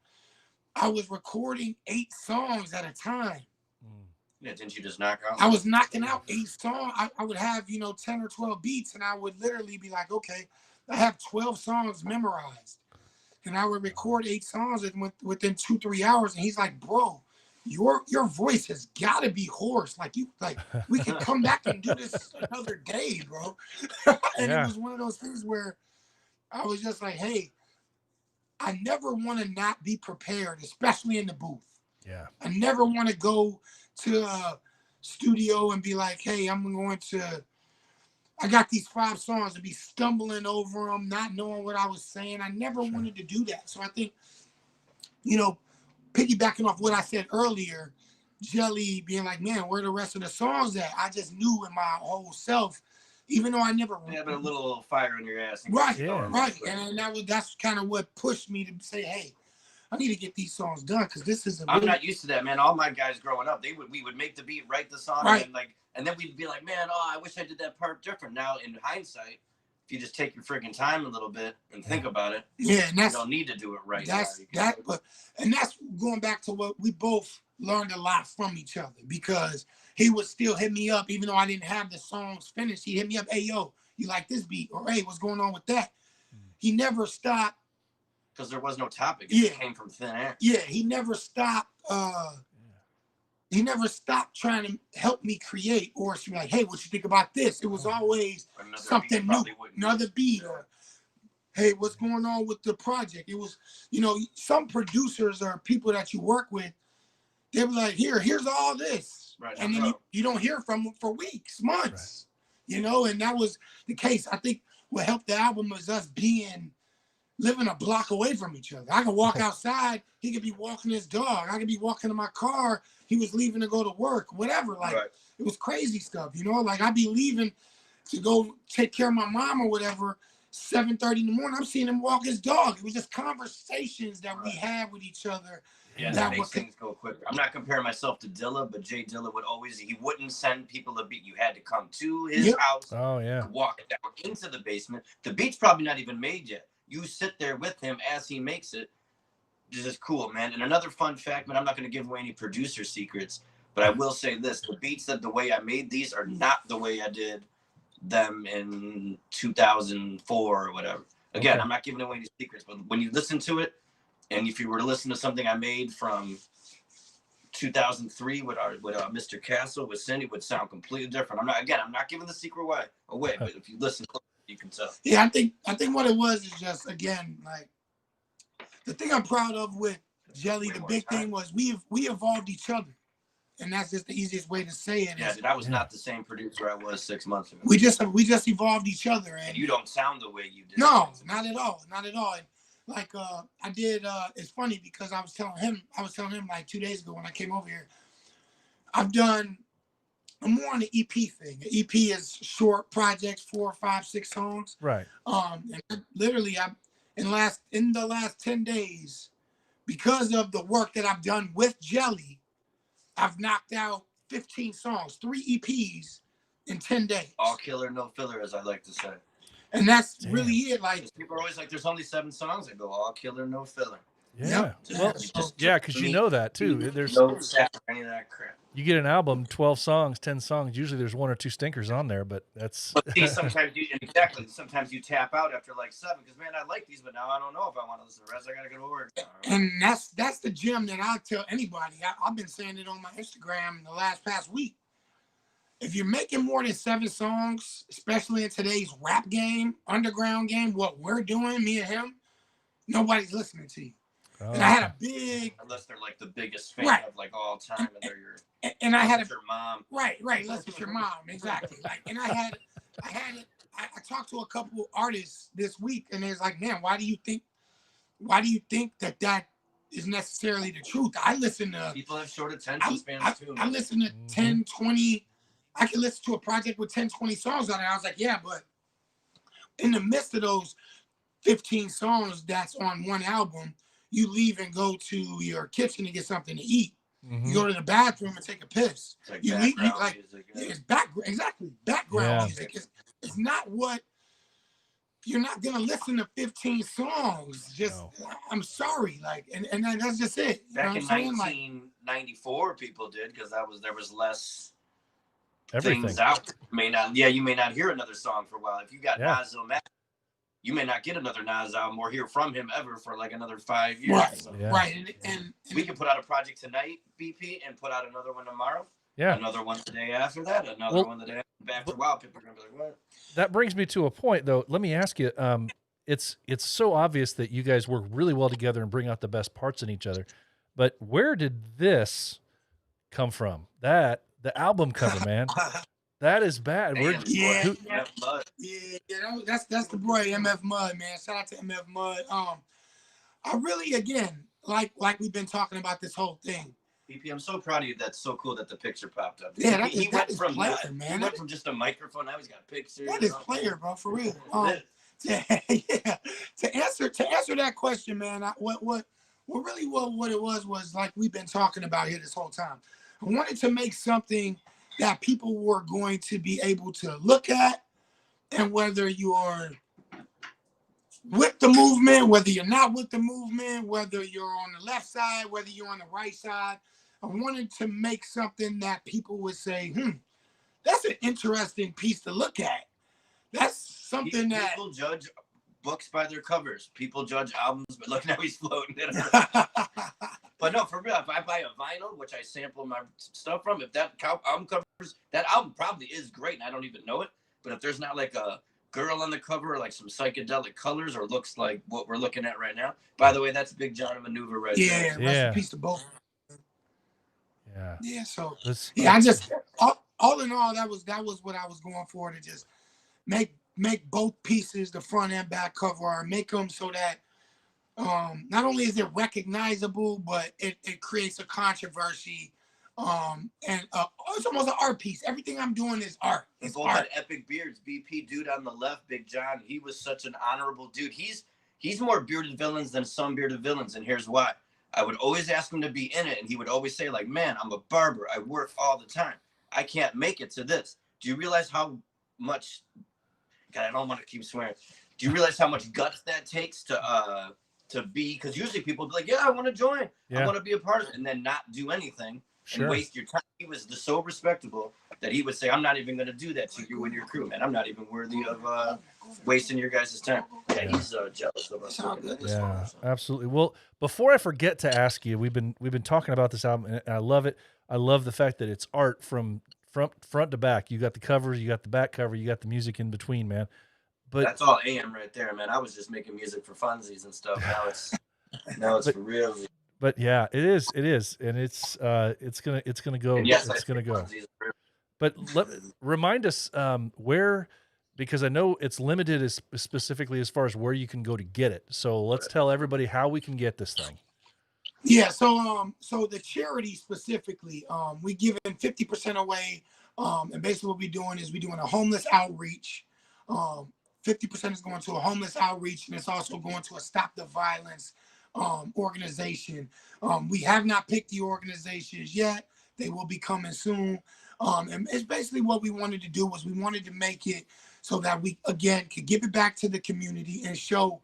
I was recording 8 songs at a time. Yeah, didn't you just knock out? I was knocking out 8 songs. I would have, 10 or 12 beats, and I would literally be like, okay, I have 12 songs memorized. And I would record 8 songs within 2, 3 hours. And he's like, bro, your voice has got to be hoarse. We can come back and do this another day, bro. And It was one of those things where I was just like, hey, I never want to not be prepared, especially in the booth. Yeah. I never want to go to a studio and be like, hey, I got these 5 songs and be stumbling over them, not knowing what I was saying. I never wanted to do that. So I think, piggybacking off what I said earlier, Jelly being like, man, where the rest of the songs at? I just knew in my whole self, even though I never... Yeah, but a little fire in your ass. Right, right. And that's kind of what pushed me to say, hey, I need to get these songs done because this is I'm not used to that, man. All my guys growing up, we would make the beat, write the song, right. and then we'd be like, man, I wish I did that part different. Now, in hindsight, if you just take your freaking time a little bit and think about it, yeah, and you don't need to do it right. That's going back to what we both learned a lot from each other, because he would still hit me up even though I didn't have the songs finished. He'd hit me up, hey, yo, you like this beat? Or hey, what's going on with that? He never stopped. Because there was no topic. It just came from thin air. Yeah, he never stopped. He never stopped trying to help me create, or she be like, hey, what you think about this? It was always something new, another beat, or hey, what's going on with the project? It was, some producers or people that you work with, they were like, here's all this. Right, and then you don't hear from them for weeks, months, and that was the case. I think what helped the album was us living a block away from each other. I could walk outside, he could be walking his dog. I could be walking in my car, he was leaving to go to work, whatever. It was crazy stuff, I'd be leaving to go take care of my mom or whatever, 7:30 in the morning, I'm seeing him walk his dog. It was just conversations that we had with each other. Yeah, that makes things go quicker. I'm not comparing myself to Dilla, but Jay Dilla he wouldn't send people a beat. You had to come to his house, walk down into the basement. The beat's probably not even made yet. You sit there with him as he makes it. This is cool, man. And another fun fact, man, I'm not going to give away any producer secrets, but I will say this. The beats the way I made these are not the way I did them in 2004 or whatever. Again, I'm not giving away any secrets, but when you listen to it, and if you were to listen to something I made from 2003 with Mr. Castle with Cindy, would sound completely different. I'm not giving the secret away, but if you listen close, you can tell. Yeah, I think what it was is just, again, like, the thing I'm proud of with Jelly, the big thing was we evolved each other. And that's just the easiest way to say it. Yeah, dude, I was not the same producer I was 6 months ago. We just evolved each other. And you don't sound the way you did. No, not at all. Not at all. And like I did, it's funny because I was telling him like 2 days ago when I came over here, I'm more on the EP thing. The EP is short projects, 4, 5, 6 songs. Right. And literally in the last 10 days, because of the work that I've done with Jelly, I've knocked out 15 songs, 3 EPs in 10 days. All killer, no filler, as I like to say. And that's really it. Like, people are always like, there's only 7 songs that go all killer, no filler. Yeah. Well, because you know that too. There's no sap or any of that crap. You get an album, 12 songs, 10 songs. Usually there's 1 or 2 stinkers on there, but that's. But see, sometimes you tap out after like 7 because, man, I like these, but now I don't know if I want to listen to the rest. I got to go to work. And that's the gem that I tell anybody. I've been saying it on my Instagram in the past week. If you're making more than 7 songs, especially in today's rap game, underground game, what we're doing, me and him, nobody's listening to you. And I had a big, unless they're like the biggest fan of like all time, and they're your and I had your mom. Right. Unless it's your mom, exactly. Like, and I had it I talked to a couple artists this week, and it's like, man, why do you think that is necessarily the truth? I listen to people have short attention spans too. I listen to 10, 20. I can listen to a project with 10, 20 songs on it. I was like, yeah, but in the midst of those 15 songs that's on one album, you leave and go to your kitchen to get something to eat. You go to the bathroom and take a piss. It's like You leave, background music. it's background music. It's not what you're not gonna listen to 15 songs. I'm sorry, like, and that's just it. You Back know in what I'm saying? 1994, people did, because there was less Everything. things out. You may not hear another song for a while. If you got Yeah. Nas Mac, you may not get another Nas album or hear from him ever for like another 5 years. Right, So Yeah. right, and we can put out a project tonight, BP, and put out another one tomorrow. Yeah. Another one the day after that. Another one the day after a while. People are gonna be like, "What?" That brings me to a point, though. Let me ask you. It's so obvious that you guys work really well together and bring out the best parts in each other. But where did this come from? The album cover, man. That is bad. yeah, that's the boy MF Mud, man. Shout out to MF Mud. I really, again, like we've been talking about this whole thing. BP, I'm so proud of you. That's so cool that the picture popped up. Yeah, he that went is from player, that, man. He went from just a microphone. Now he's got pictures. That is player, bro, for real. To answer that question, man, what it was like we've been talking about here this whole time. I wanted to make something that people were going to be able to look at, and whether you are with the movement, whether you're not with the movement, whether you're on the left side, whether you're on the right side, I wanted to make something that people would say, that's an interesting piece to look at. That's something that people judge books by their covers. People judge albums, but look, now he's floating it. But no, for real, if I buy a vinyl, which I sample my stuff from, if that album covers, that album probably is great, and I don't even know it. But if there's not like a girl on the cover or like some psychedelic colors or looks like what we're looking at right now. By the way, that's Big John Maneuver right there. Yeah, rest in peace to both. Yeah. Yeah, so Yeah, I just all in all, that was what I was going for, to just make both pieces, the front and back cover art, make them so that not only is it recognizable, but it creates a controversy. And it's almost an art piece. Everything I'm doing is art. It's both art. had epic beards. BP dude on the left, Big John. He was such an honorable dude. He's more bearded villains than some bearded villains, and here's why. I would always ask him to be in it, and he would always say, like, man, I'm a barber. I work all the time. I can't make it to this. Do you realize how much? God, I don't want to keep swearing. Do you realize how much guts that takes to be? Because usually people be like, yeah, I want to join. I want to be a part of it, and then not do anything. And waste your time. He was so respectable that he would say, I'm not even going to do that to you and your crew, man. I'm not even worthy of wasting your guys' time. Yeah, he's jealous of us. Yeah, absolutely. Well, before I forget to ask you, we've been talking about this album, and I love it. I love the fact that it's art from front to back. You got the covers, you got the back cover, you got the music in between, man. But that's all AM right there, man. I was just making music for funsies and stuff. Now it's for real. But yeah, it is, and it's gonna go. And yes, it's gonna go. But remind us where, because I know it's limited specifically as far as where you can go to get it. So let's tell everybody how we can get this thing. Yeah, so the charity specifically, we giving 50% away, and basically what we're doing is we're doing a homeless outreach. 50% is going to a homeless outreach, and it's also going to a Stop the Violence organization. We have not picked the organizations yet. They will be coming soon. And it's basically what we wanted to do was we wanted to make it so that we, again, could give it back to the community and show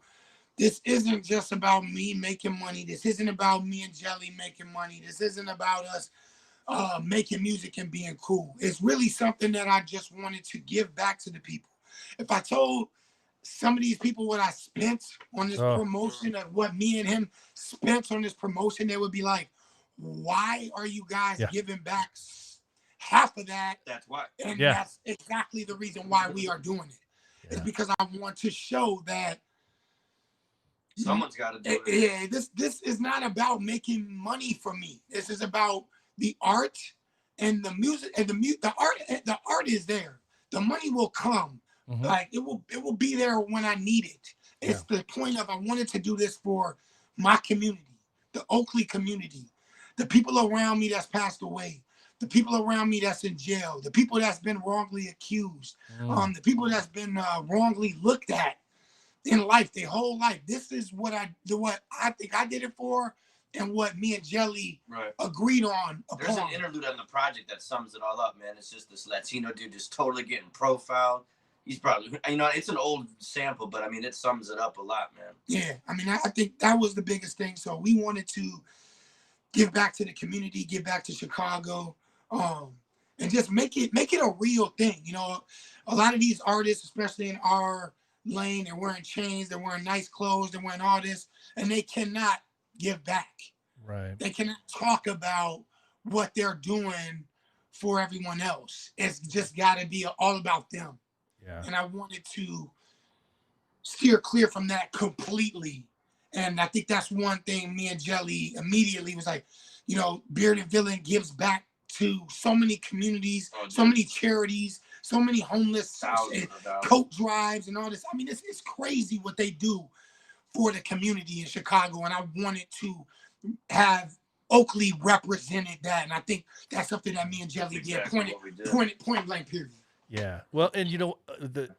this isn't just about me making money. This isn't about me and Jelly making money. This isn't about us making music and being cool. It's really something that I just wanted to give back to the people. If I told some of these people what I spent on this promotion, of what me and him spent on this promotion, they would be like, why are you guys giving back half of that? That's why. And that's exactly the reason why we are doing it. It's because I want to show that someone's got to do it. Yeah, this is not about making money for me. This is about the art and the music, and the art is there. The money will come. Mhm. Like it will be there when I need it. It's the point of I wanted to do this for my community, the Oakley community, the people around me that's passed away, the people around me that's in jail, the people that's been wrongly accused, the people that's been wrongly looked at in life, their whole life. This is what I think I did it for, and what me and Jelly agreed on. There's an interlude on the project that sums it all up, man. It's just this Latino dude just totally getting profiled. He's probably, it's an old sample, but I mean, it sums it up a lot, man. Yeah, I mean, I think that was the biggest thing. So we wanted to give back to the community, give back to Chicago, and just make it a real thing. You know, a lot of these artists, especially in our lane, they're wearing chains, they're wearing nice clothes, they're wearing all this, and they cannot give back. Right. They cannot talk about what they're doing for everyone else. It's just got to be all about them. Yeah. And I wanted to steer clear from that completely. And I think that's one thing me and Jelly immediately was like, you know, Bearded Villain gives back to so many communities, so many charities, so many homeless coat drives and all this. I mean, it's crazy what they do for the community in Chicago. And I wanted to have Oakley represented that. And I think that's something that me and Jelly did, point blank period. Yeah. Well, and you know,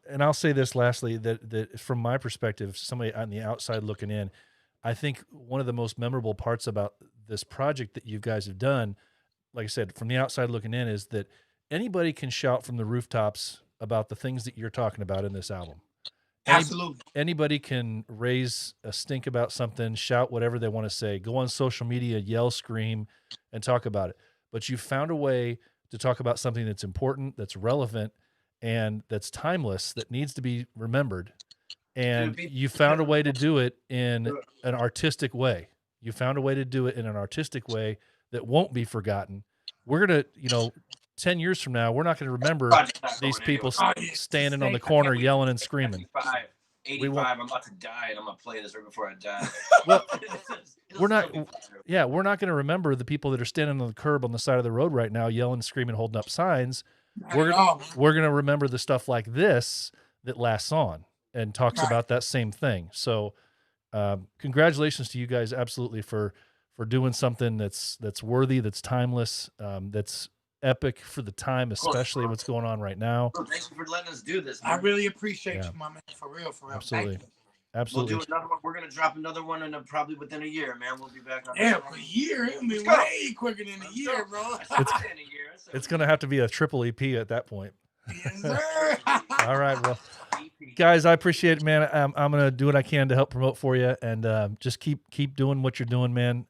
and I'll say this lastly, that from my perspective, somebody on the outside looking in, I think one of the most memorable parts about this project that you guys have done, like I said, from the outside looking in, is that anybody can shout from the rooftops about the things that you're talking about in this album. Absolutely. Anybody can raise a stink about something, shout whatever they want to say, go on social media, yell, scream, and talk about it. But you found a way to talk about something that's important, that's relevant, and that's timeless, that needs to be remembered. And you found a way to do it in an artistic way. You found a way to do it in an artistic way that won't be forgotten. We're going to, 10 years from now, we're not going to remember these people standing on the corner yelling and screaming. 85, I'm about to die, and I'm going to play this right before I die. Well, we're not going to remember the people that are standing on the curb on the side of the road right now, yelling, screaming, holding up signs. We're going to remember the stuff like this that lasts on and talks about that same thing. So, congratulations to you guys, absolutely, for doing something that's worthy, that's timeless, that's epic for the time, especially what's going on right now. Thank you for letting us do this, man. I really appreciate you, my man, for real. Absolutely. Thank you. Absolutely. We'll do another one. We're going to drop another one probably within a year, man. We'll be back on a year. It'll be way quicker than a year, bro. It's going to have to be a triple EP at that point. Yes, sir. All right. Well, guys, I appreciate it, man. I'm going to do what I can to help promote for you, and just keep doing what you're doing, man.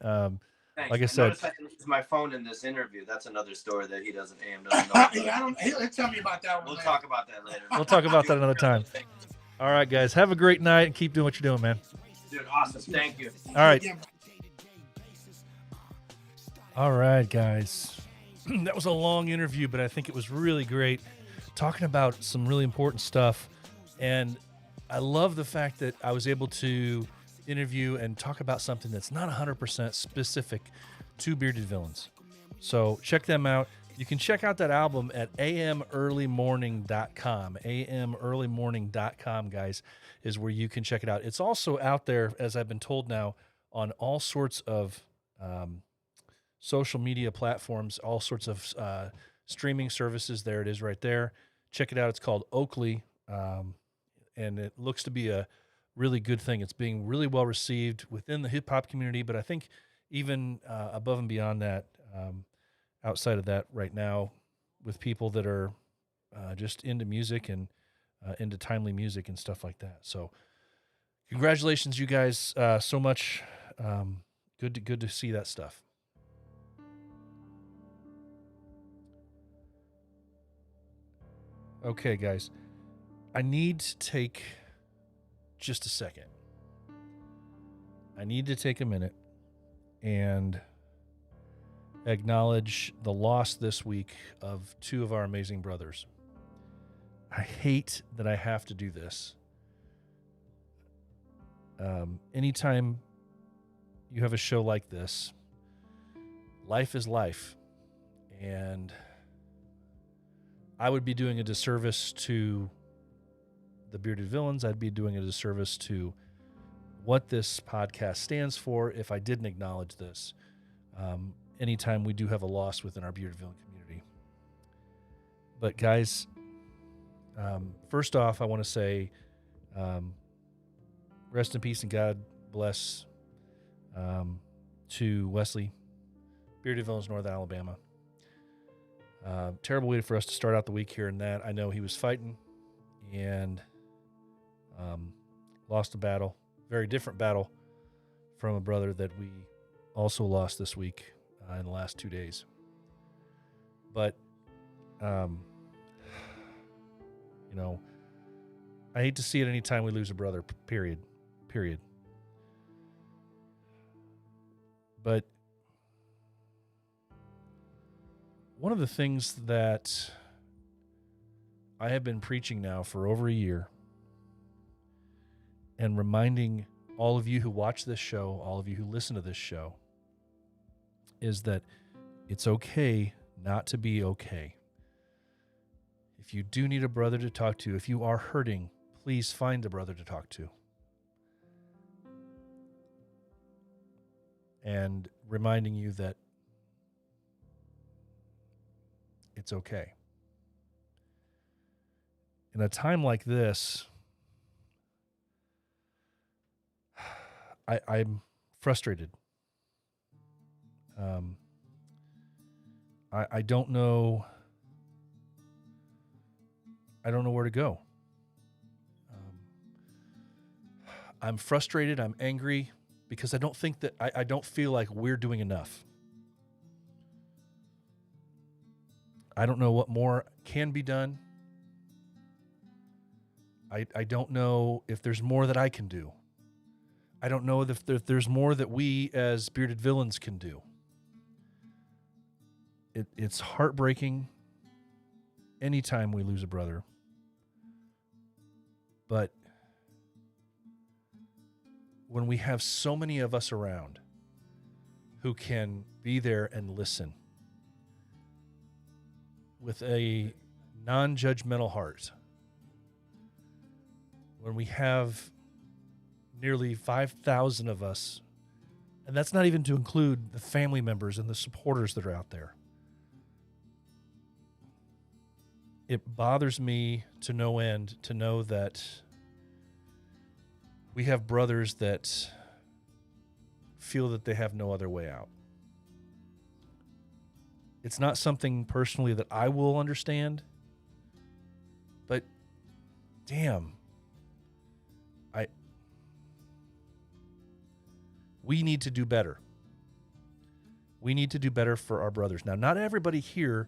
Thanks, like I said, I use my phone in this interview. That's another story that he doesn't know. He'll tell me about that one. We'll talk about that later. We'll talk about that another time. All right, guys. Have a great night and keep doing what you're doing, man. Dude, awesome. Thank you. All right. All right, guys. That was a long interview, but I think it was really great, talking about some really important stuff. And I love the fact that I was able to interview and talk about something that's not 100% specific to Bearded Villains. So check them out. You can check out that album at amearlymorning.com. amearlymorning.com, guys, is where you can check it out. It's also out there, as I've been told now, on all sorts of social media platforms, all sorts of streaming services. There it is right there. Check it out. It's called Oakley, and it looks to be a really good thing. It's being really well received within the hip-hop community, but I think even above and beyond that, outside of that right now, with people that are just into music and into timely music and stuff like that. So congratulations, you guys, so much. Good to see that stuff. Okay, guys, I need to take just a second. I need to take a minute and acknowledge the loss this week of two of our amazing brothers. I hate that I have to do this. Anytime you have a show like this, life is life. And I would be doing a disservice to the Bearded Villains. I'd be doing a disservice to what this podcast stands for if I didn't acknowledge this. Anytime we do have a loss within our Bearded Villain community. But guys, first off, I want to say rest in peace and God bless to Wesley, Bearded Villains, North Alabama. Terrible way for us to start out the week here in that. I know he was fighting and lost a battle, very different battle from a brother that we also lost this week in the last 2 days. But, you know, I hate to see it anytime we lose a brother, period. But one of the things that I have been preaching now for over a year and reminding all of you who watch this show, all of you who listen to this show, is that it's okay not to be okay. If you do need a brother to talk to, if you are hurting, please find a brother to talk to. And reminding you that it's okay. In a time like this, I'm frustrated. I don't know. I don't know where to go. I'm frustrated. I'm angry because I don't think that I don't feel like we're doing enough. I don't know what more can be done. I don't know if there's more that I can do. I don't know if there's more that we as Bearded Villains can do. It's heartbreaking anytime we lose a brother. But when we have so many of us around who can be there and listen with a non-judgmental heart, when we have nearly 5,000 of us, and that's not even to include the family members and the supporters that are out there, it bothers me to no end to know that we have brothers that feel that they have no other way out. It's not something personally that I will understand, but damn, we need to do better. We need to do better for our brothers. Now, not everybody here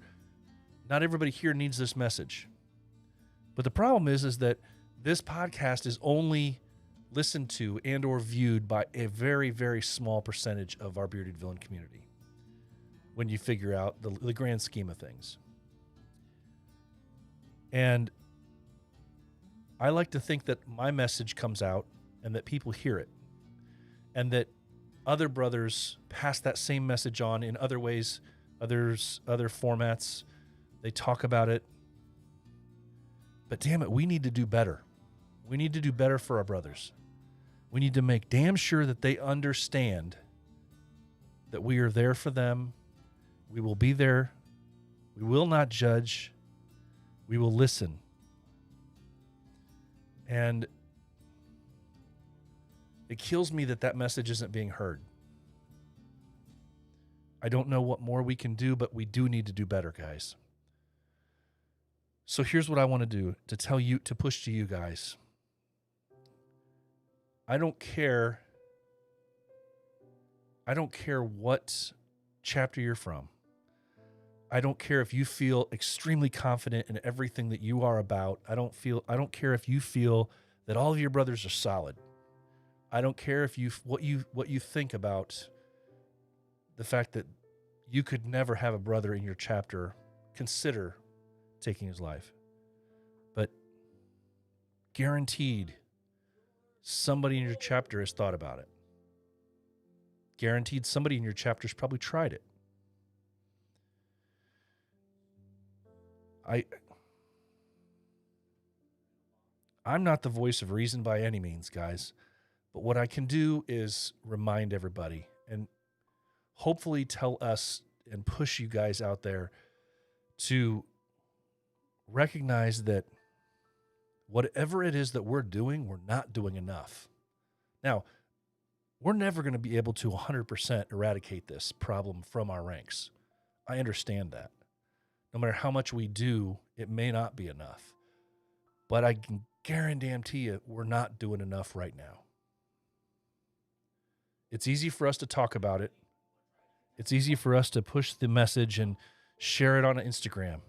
needs this message. But the problem is that this podcast is only listened to and or viewed by a very, very small percentage of our Bearded Villain community when you figure out the grand scheme of things. And I like to think that my message comes out and that people hear it and that other brothers pass that same message on in other ways, other formats. They talk about it. But damn it, we need to do better. We need to do better for our brothers. We need to make damn sure that they understand that we are there for them. We will be there. We will not judge. We will listen. And it kills me that message isn't being heard. I don't know what more we can do, but we do need to do better, guys. So here's what I want to do to tell you, to push to you guys. I don't care what chapter you're from. I don't care if you feel extremely confident in everything that you are about. I don't care if you feel that all of your brothers are solid. I don't care if what you think about the fact that you could never have a brother in your chapter consider taking his life. But guaranteed somebody in your chapter has thought about it. Guaranteed somebody in your chapter has probably tried it. I'm not the voice of reason by any means, guys. But what I can do is remind everybody and hopefully tell us and push you guys out there to recognize that whatever it is that we're doing, we're not doing enough. Now, we're never going to be able to 100% eradicate this problem from our ranks. I understand that. No matter how much we do, it may not be enough. But I can guarantee you we're not doing enough right now. It's easy for us to talk about it. It's easy for us to push the message and share it on Instagram,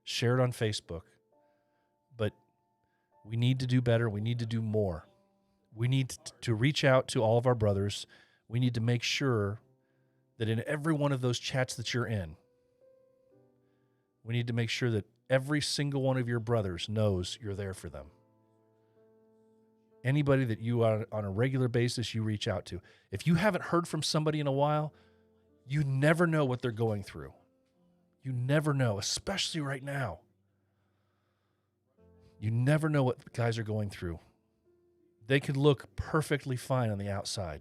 share it on Facebook. But we need to do better. We need to do more. We need to reach out to all of our brothers. We need to make sure that in every one of those chats that you're in, we need to make sure that every single one of your brothers knows you're there for them. Anybody that you are on a regular basis, you reach out to. If you haven't heard from somebody in a while, you never know what they're going through. You never know, especially right now. You never know what guys are going through. They could look perfectly fine on the outside.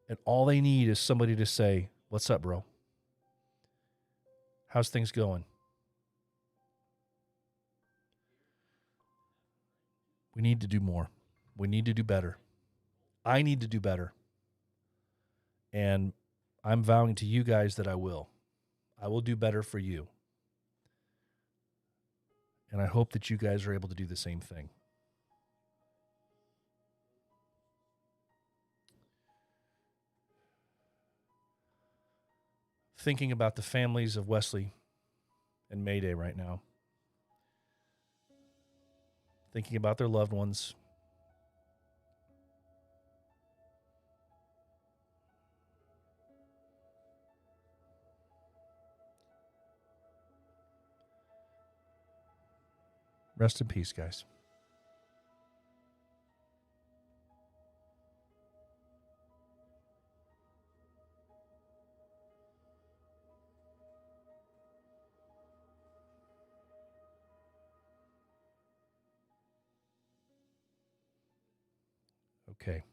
And all they need is somebody to say, "What's up, bro? How's things going?" We need to do more. We need to do better. I need to do better. And I'm vowing to you guys that I will. I will do better for you. And I hope that you guys are able to do the same thing. Thinking about the families of Wesley and Mayday right now. Thinking about their loved ones. Rest in peace, guys. Okay.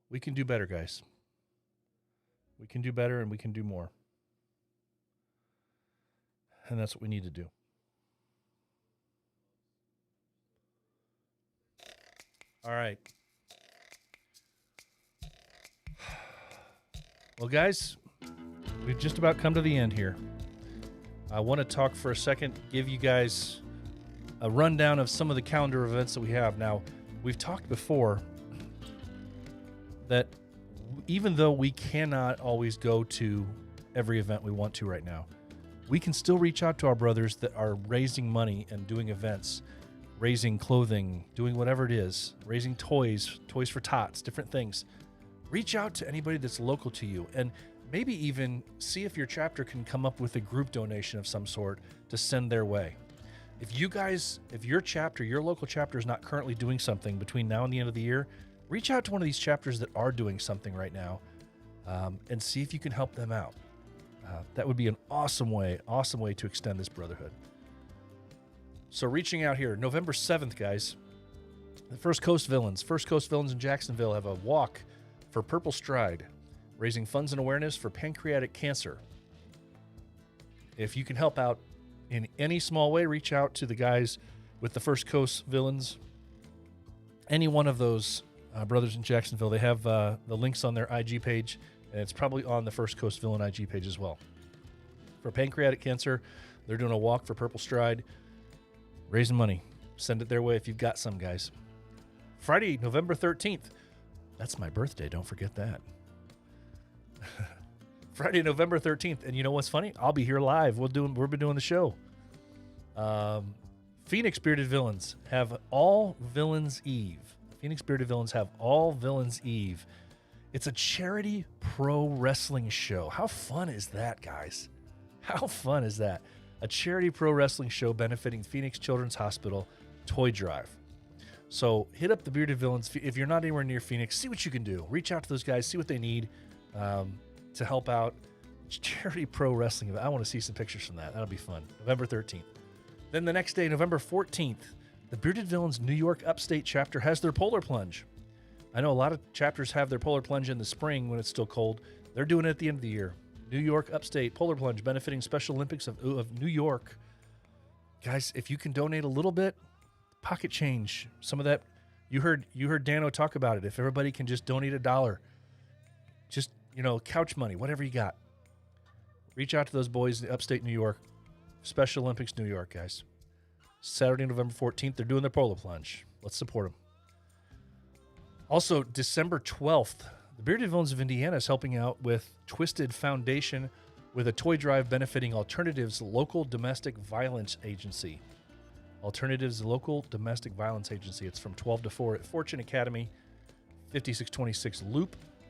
We can do better, guys. We can do better and we can do more. And that's what we need to do. All right. Well, guys, we've just about come to the end here. I want to talk for a second, give you guys a rundown of some of the calendar events that we have. Now, we've talked before that even though we cannot always go to every event we want to right now, we can still reach out to our brothers that are raising money and doing events, raising clothing, doing whatever it is, raising toys for tots, different things. Reach out to anybody that's local to you and maybe even see if your chapter can come up with a group donation of some sort to send their way. If your local chapter is not currently doing something between now and the end of the year, reach out to one of these chapters that are doing something right now and see if you can help them out. That would be an awesome way to extend this brotherhood. So reaching out here, November 7th, guys, the First Coast Villains in Jacksonville have a walk for Purple Stride, raising funds and awareness for pancreatic cancer. If you can help out in any small way, reach out to the guys with the First Coast Villains. Any one of those brothers in Jacksonville, they have the links on their IG page, and it's probably on the First Coast Villain IG page as well. For pancreatic cancer, they're doing a walk for Purple Stride, raising money. Send it their way if you've got some, guys. Friday, November 13th. That's my birthday. Don't forget that. Friday, November 13th. And you know what's funny? I'll be here live. We'll be doing the show. Phoenix Bearded Villains have All Villains Eve. Phoenix Bearded Villains have All Villains Eve. It's a charity pro wrestling show. How fun is that, guys? How fun is that? A charity pro wrestling show benefiting Phoenix Children's Hospital Toy Drive. So hit up the Bearded Villains. If you're not anywhere near Phoenix, see what you can do. Reach out to those guys, see what they need to help out. Charity pro wrestling. I want to see some pictures from that. That'll be fun. November 13th. Then the next day, November 14th, the Bearded Villains New York Upstate chapter has their polar plunge. I know a lot of chapters have their polar plunge in the spring when it's still cold. They're doing it at the end of the year. New York Upstate Polar Plunge benefiting Special Olympics of New York. Guys, if you can donate a little bit, pocket change, some of that. You heard Dano talk about it. If everybody can just donate $1, just, couch money, whatever you got. Reach out to those boys in upstate New York. Special Olympics New York, guys. Saturday, November 14th, they're doing their polar plunge. Let's support them. Also, December 12th, the Bearded Villains of Indiana is helping out with Twisted Foundation with a toy drive benefiting Alternatives Local Domestic Violence Agency. Alternatives Local Domestic Violence Agency. It's from 12 to 4 at Fortune Academy, 5626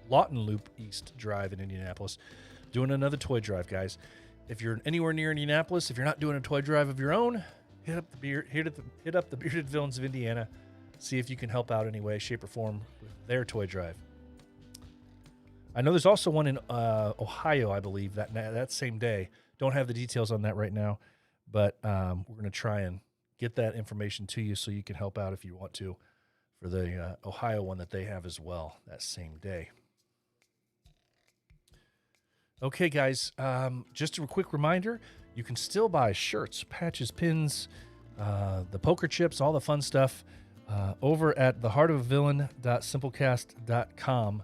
Lawton Loop East Drive in Indianapolis. Doing another toy drive, guys. If you're anywhere near Indianapolis, if you're not doing a toy drive of your own, hit up the Bearded Villains of Indiana. See if you can help out any way, shape, or form with their toy drive. I know there's also one in Ohio, I believe, that same day. Don't have the details on that right now, but we're going to try and get that information to you so you can help out if you want to for the Ohio one that they have as well that same day. Okay, guys, just a quick reminder, you can still buy shirts, patches, pins, the poker chips, all the fun stuff over at theheartofavillain.simplecast.com.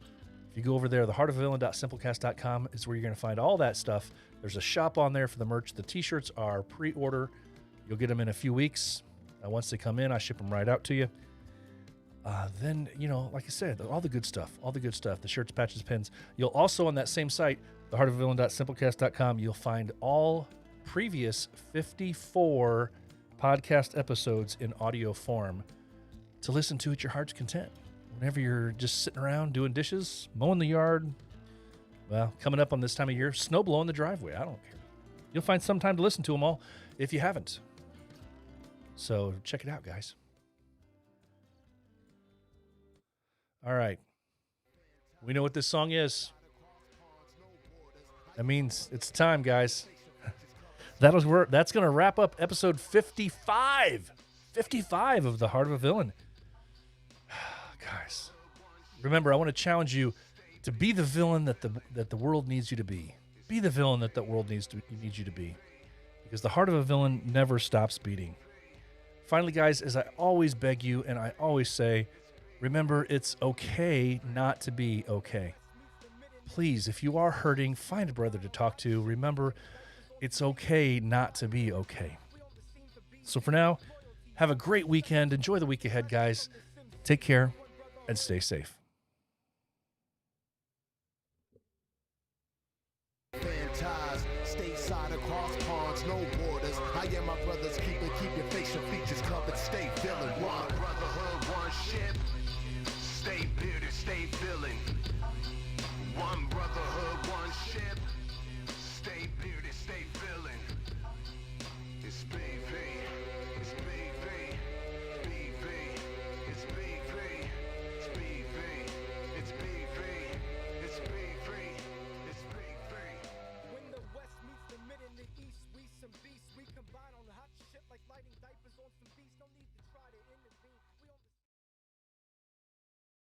If you go over there, theheartofavillain.simplecast.com is where you're going to find all that stuff. There's a shop on there for the merch. The t-shirts are pre-order. You'll get them in a few weeks. Once they come in, I ship them right out to you. Then, like I said, all the good stuff, the shirts, patches, pins. You'll also, on that same site, theheartofavillain.simplecast.com, you'll find all previous 54 podcast episodes in audio form to listen to at your heart's content. Whenever you're just sitting around doing dishes, mowing the yard, well, coming up on this time of year, snow blowing the driveway, I don't care. You'll find some time to listen to them all if you haven't. So check it out, guys. All right. We know what this song is. That means it's time, guys. That's going to wrap up episode 55. 55 of The Heart of a Villain. Guys, remember, I want to challenge you to be the villain that the world needs you to be. Be the villain that the world needs you to be. Because the heart of a villain never stops beating. Finally, guys, as I always beg you and I always say, remember, it's okay not to be okay. Please, if you are hurting, find a brother to talk to. Remember, it's okay not to be okay. So for now, have a great weekend. Enjoy the week ahead, guys. Take care and stay safe. Stateside across ponds, no borders. I am my brother's keeper. Keep your facial features covered. Stay feeling One brotherhood, one ship. Stay bearded, stay feeling. One brotherhood, one ship. Stay bearded, stay feeling. It's BV. It's BV. BV. It's BV. It's BV. It's BV. It's BV. It's BV. When the West meets the Mid and the East, we some beasts. We combine on hot shit like lighting diapers on some beasts. No need to try to intervene.